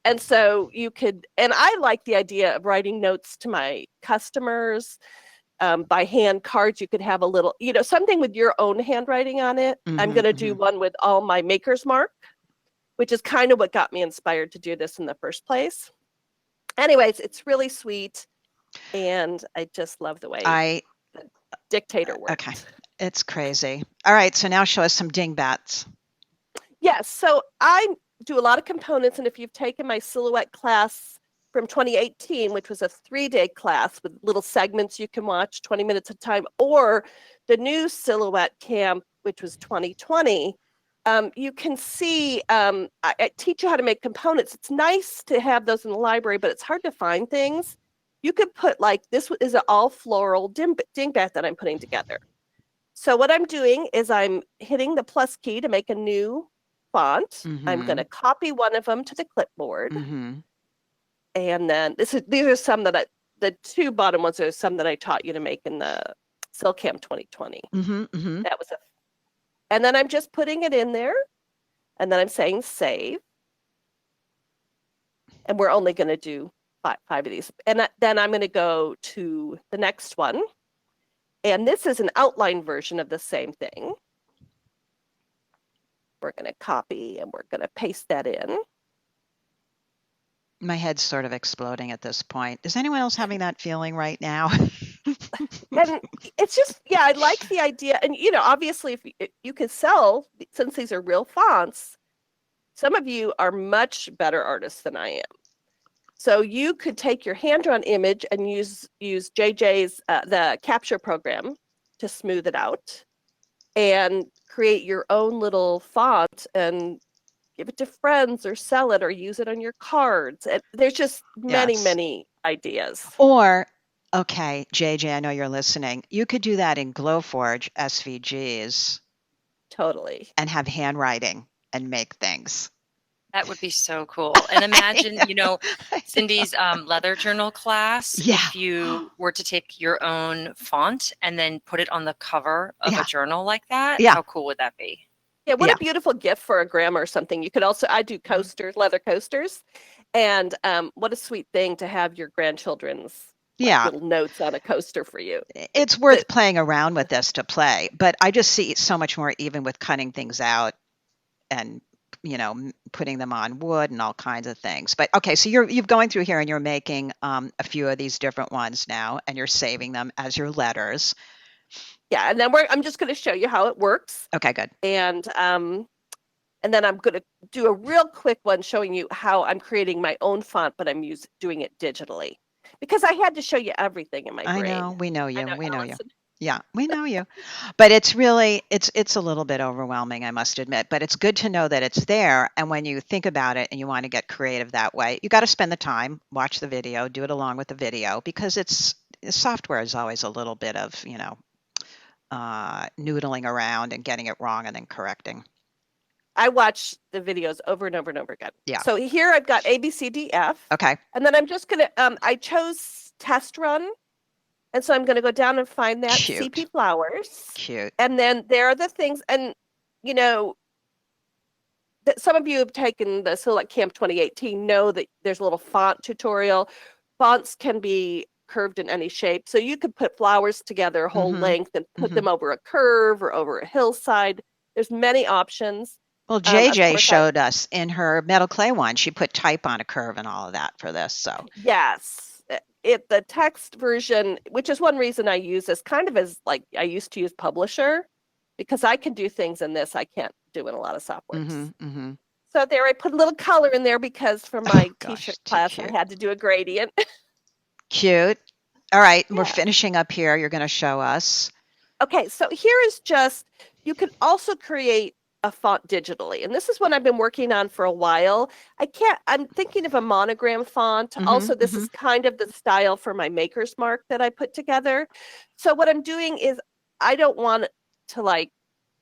and so you could. And I like the idea of writing notes to my customers by hand, cards. You could have a little, you know, something with your own handwriting on it. I'm going to do one with all my Maker's Mark, which is kind of what got me inspired to do this in the first place. Anyways, it's really sweet. And I just love the way the dictator works. Okay, it's crazy. All right, so now show us some dingbats. Yes, so I do a lot of components, and if you've taken my silhouette class from 2018, which was a 3-day class with little segments you can watch 20 minutes at a time, or the new silhouette camp, which was 2020, you can see I teach you how to make components. It's nice to have those in the library, but it's hard to find things. You could put like, this is an all floral dingbat that I'm putting together. So what I'm doing is I'm hitting the plus key to make a new font. I'm going to copy one of them to the clipboard. And then these are some that the two bottom ones are some that I taught you to make in the SilCam 2020. That was and then I'm just putting it in there, and then I'm saying save. And we're only going to do 5 of these. And then I'm going to go to the next one. And this is an outline version of the same thing. We're going to copy and we're going to paste that in. My head's sort of exploding at this point. Is anyone else having that feeling right now? And it's just, yeah, I like the idea. And, you know, obviously, if you could sell, since these are real fonts, some of you are much better artists than I am. So you could take your hand-drawn image and use JJ's the capture program to smooth it out and create your own little font and give it to friends or sell it or use it on your cards. There's just many ideas. Or, okay, JJ, I know you're listening. You could do that in Glowforge SVGs. Totally. And have handwriting and make things. That would be so cool. And imagine, you know, Cindy's leather journal class. Yeah. If you were to take your own font and then put it on the cover of a journal like that, how cool would that be? Yeah, what a beautiful gift for a grandma or something. You could also, I do coasters, leather coasters. And what a sweet thing to have your grandchildren's little notes on a coaster for you. It's worth playing around with this to play, but I just see so much more even with cutting things out and putting them on wood and all kinds of things. But okay, so you've going through here and you're making a few of these different ones now, and you're saving them as your letters. Yeah, and then I'm just going to show you how it works. Okay, good. And then I'm going to do a real quick one showing you how I'm creating my own font, but I'm doing it digitally because I had to show you everything in my brain. I know, we know you. We know you. Yeah, we know you. Yeah. But it's really, it's a little bit overwhelming, I must admit, but it's good to know that it's there. And when you think about it and you want to get creative that way, you got to spend the time, watch the video, do it along with the video, because software is always a little bit of, noodling around and getting it wrong and then correcting. I watch the videos over and over and over again. Yeah. So here I've got A, B, C, D, F. Okay. And then I'm just going to, I chose test run. And so I'm going to go down and find that CP flowers. Cute. And then there are the things, and some of you have taken the Silhouette Camp 2018 know that there's a little font tutorial. Fonts can be curved in any shape. So you could put flowers together whole length and put them over a curve or over a hillside. There's many options. Well, JJ showed us in her metal clay one. She put type on a curve and all of that for this. So yes. The text version, which is one reason I use this kind of as like I used to use Publisher, because I can do things in this I can't do in a lot of softwares. So there I put a little color in there because for my t-shirt class I had to do a gradient. Cute. All right, we're finishing up here. You're going to show us. Okay, so here is just, you can also create a font digitally. And this is what I've been working on for a while. I'm thinking of a monogram font. Also, this is kind of the style for my Maker's Mark that I put together. So what I'm doing is I don't want to like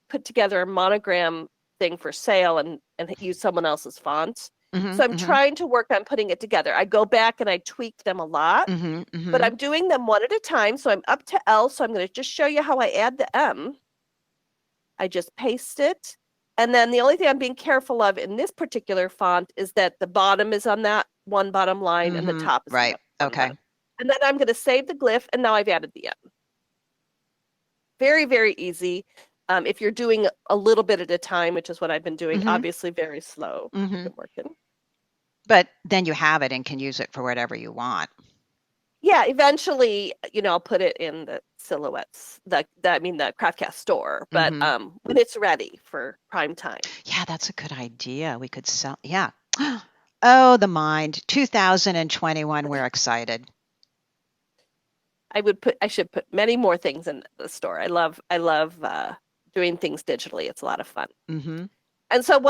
put together a monogram thing for sale and use someone else's font. So I'm trying to work on putting it together. I go back and I tweak them a lot, but I'm doing them one at a time. So I'm up to L. So I'm going to just show you how I add the M. I just paste it. And then the only thing I'm being careful of in this particular font is that the bottom is on that one bottom line and the top is right. Okay. And then I'm going to save the glyph, and now I've added the M. Very, very easy. If you're doing a little bit at a time, which is what I've been doing, obviously very slow. Been working. But then you have it and can use it for whatever you want. Yeah, eventually, I'll put it in the Silhouettes, the CraftCast store, but when it's ready for prime time. Yeah, that's a good idea. We could sell. Yeah. Oh, the mind. 2021. We're excited. I should put many more things in the store. I love doing things digitally. It's a lot of fun. And so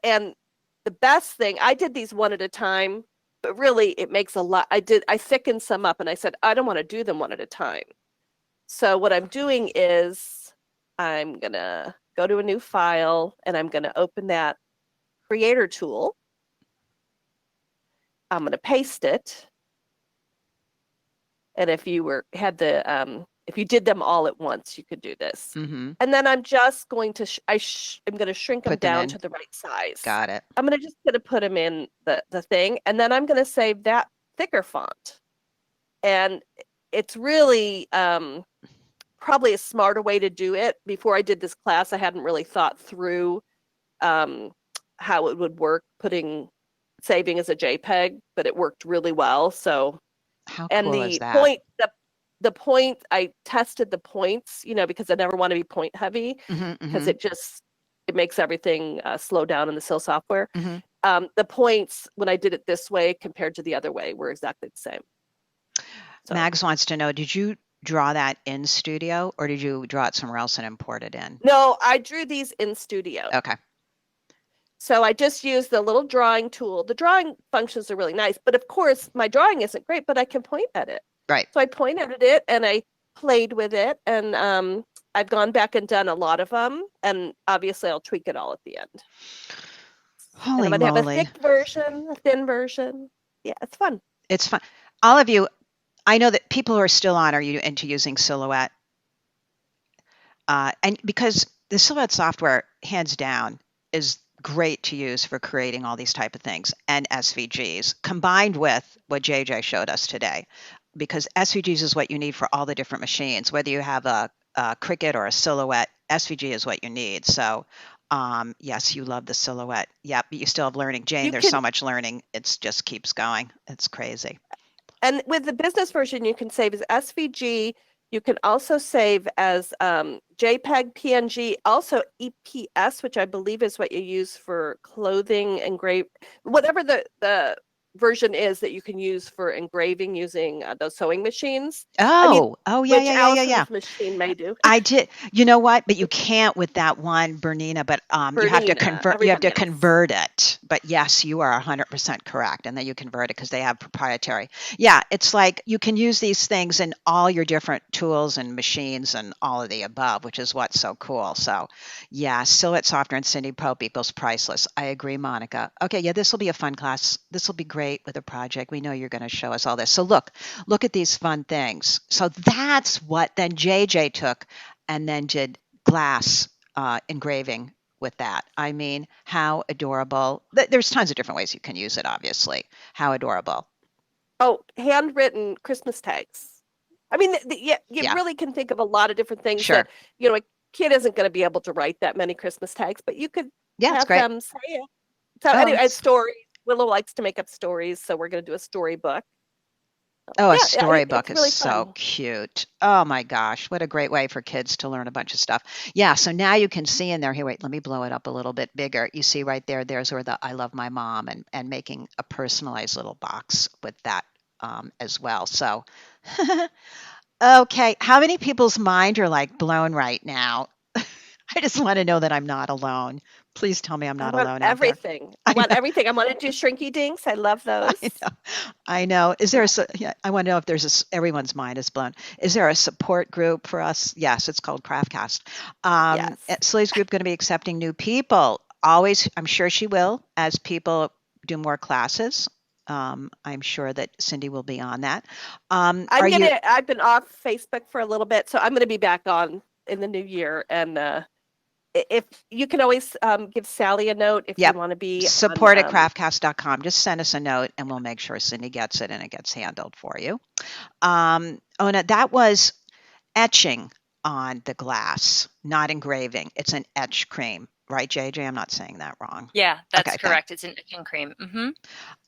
and the best thing, I did these one at a time. But really, it makes a lot. I thickened some up and I said, I don't want to do them one at a time. So what I'm doing is I'm going to go to a new file and I'm going to open that creator tool. I'm going to paste it. And if you if you did them all at once, you could do this. And then I'm just going to, I'm going to shrink them down to the right size. Got it. I'm going to put them in the thing, and then I'm going to save that thicker font. And it's really probably a smarter way to do it. Before I did this class, I hadn't really thought through how it would work saving as a JPEG, but it worked really well. So, how cool is that? The point, I tested the points, because I never want to be point heavy because it makes everything slow down in the SIL software. The points, when I did it this way compared to the other way, were exactly the same. So, Mags wants to know, did you draw that in Studio or did you draw it somewhere else and import it in? No, I drew these in Studio. Okay. So I just used the little drawing tool. The drawing functions are really nice, but of course my drawing isn't great, but I can point edit. Right. So I point edited it and I played with it, and I've gone back and done a lot of them, and obviously I'll tweak it all at the end. Holy and I'm gonna moly. have a thick version, a thin version. Yeah, it's fun. It's fun. All of you, I know that people who are still on are you into using Silhouette. And because the Silhouette software, hands down, is great to use for creating all these type of things and SVGs, combined with what JJ showed us today. because SVGs is what you need for all the different machines, whether you have a Cricut or a Silhouette, SVG is what you need. So yes, you love the Silhouette. Yep, but you still have learning. Jane, there's so much learning. It just keeps going. It's crazy. And with the business version, you can save as SVG. You can also save as JPEG, PNG, also EPS, which I believe is what you use for clothing, whatever the version is that you can use for engraving using those sewing machines. Yeah. Which Allison's machine may do. I did. You know what? But you can't with that one, Bernina. But you have to convert. You have to convert it. But yes, you are 100% correct. And then you convert it because they have proprietary. Yeah, it's like you can use these things in all your different tools and machines and all of the above, which is what's so cool. So, yeah, Silhouette Software and Cindy Pope equals priceless. I agree, Monica. Okay, yeah, this will be a fun class. This will be great with a project. We know you're going to show us all this. So look at these fun things. So that's what then JJ took and then did glass engraving with that. I mean, how adorable. There's tons of different ways you can use it, obviously. How adorable. Oh, handwritten Christmas tags. I mean, you really can think of a lot of different things that, a kid isn't going to be able to write that many Christmas tags, but you could have them say it. So anyway, stories. Willow likes to make up stories, so we're going to do a storybook. A storybook is really so cute. Oh my gosh, what a great way for kids to learn a bunch of stuff. Yeah, so now you can see in there, here, wait, let me blow it up a little bit bigger. You see right there, there's where the I love my mom and making a personalized little box with that as well. So, okay, how many people's mind are like blown right now? I just want to know that I'm not alone. Please tell me I'm not alone. Everything. I want everything. I want to do shrinky dinks. I love those. I know. Is there I want to know if there's everyone's mind is blown. Is there a support group for us? Yes, it's called CRAFTCAST. Yes. Salee's group going to be accepting new people. Always, I'm sure she will, as people do more classes. I'm sure that Cindy will be on that. I've been off Facebook for a little bit, so I'm going to be back on in the new year. And if you can always give Sally a note if you want to be support at craftcast.com. Just send us a note and we'll make sure Cindy gets it and it gets handled for you. Ona, that was etching on the glass, not engraving. It's an etch cream, right, JJ? I'm not saying that wrong. Yeah, that's correct. It's an etching cream. Mm-hmm.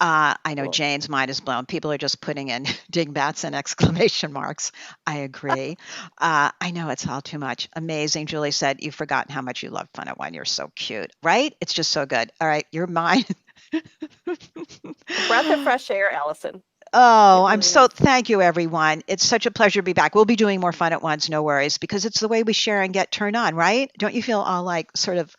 I know Jane's mind is blown. People are just putting in dingbats and exclamation marks. I agree. I know it's all too much. Amazing. Julie said, you've forgotten how much you love Fun at One. You're so cute, right? It's just so good. All right, your mind. Breath of fresh air, Allison. Oh, thank you, everyone. It's such a pleasure to be back. We'll be doing more Fun at Once, no worries, because it's the way we share and get turned on, right? Don't you feel all like sort of,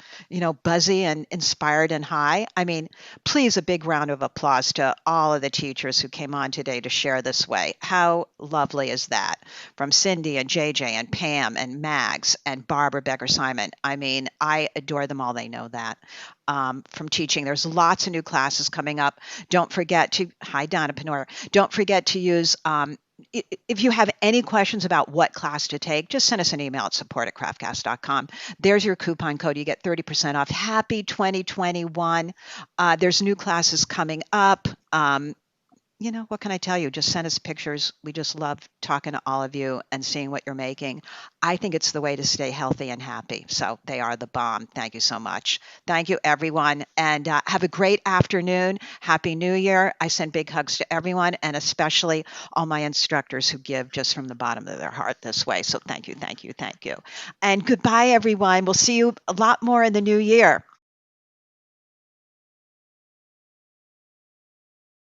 buzzy and inspired and high? I mean, please, a big round of applause to all of the teachers who came on today to share this way. How lovely is that? From Cindy and JJ and Pam and Mags and Barbara Becker-Simon. I mean, I adore them all. They know that. From teaching. There's lots of new classes coming up. Don't forget to, hi Donna Panora, don't forget to use, if you have any questions about what class to take, just send us an email at support@craftcast.com. There's your coupon code. You get 30% off. Happy 2021. There's new classes coming up. What can I tell you? Just send us pictures. We just love talking to all of you and seeing what you're making. I think it's the way to stay healthy and happy. So they are the bomb. Thank you so much. Thank you, everyone. And have a great afternoon. Happy New Year. I send big hugs to everyone and especially all my instructors who give just from the bottom of their heart this way. So thank you, thank you, thank you. And goodbye, everyone. We'll see you a lot more in the new year.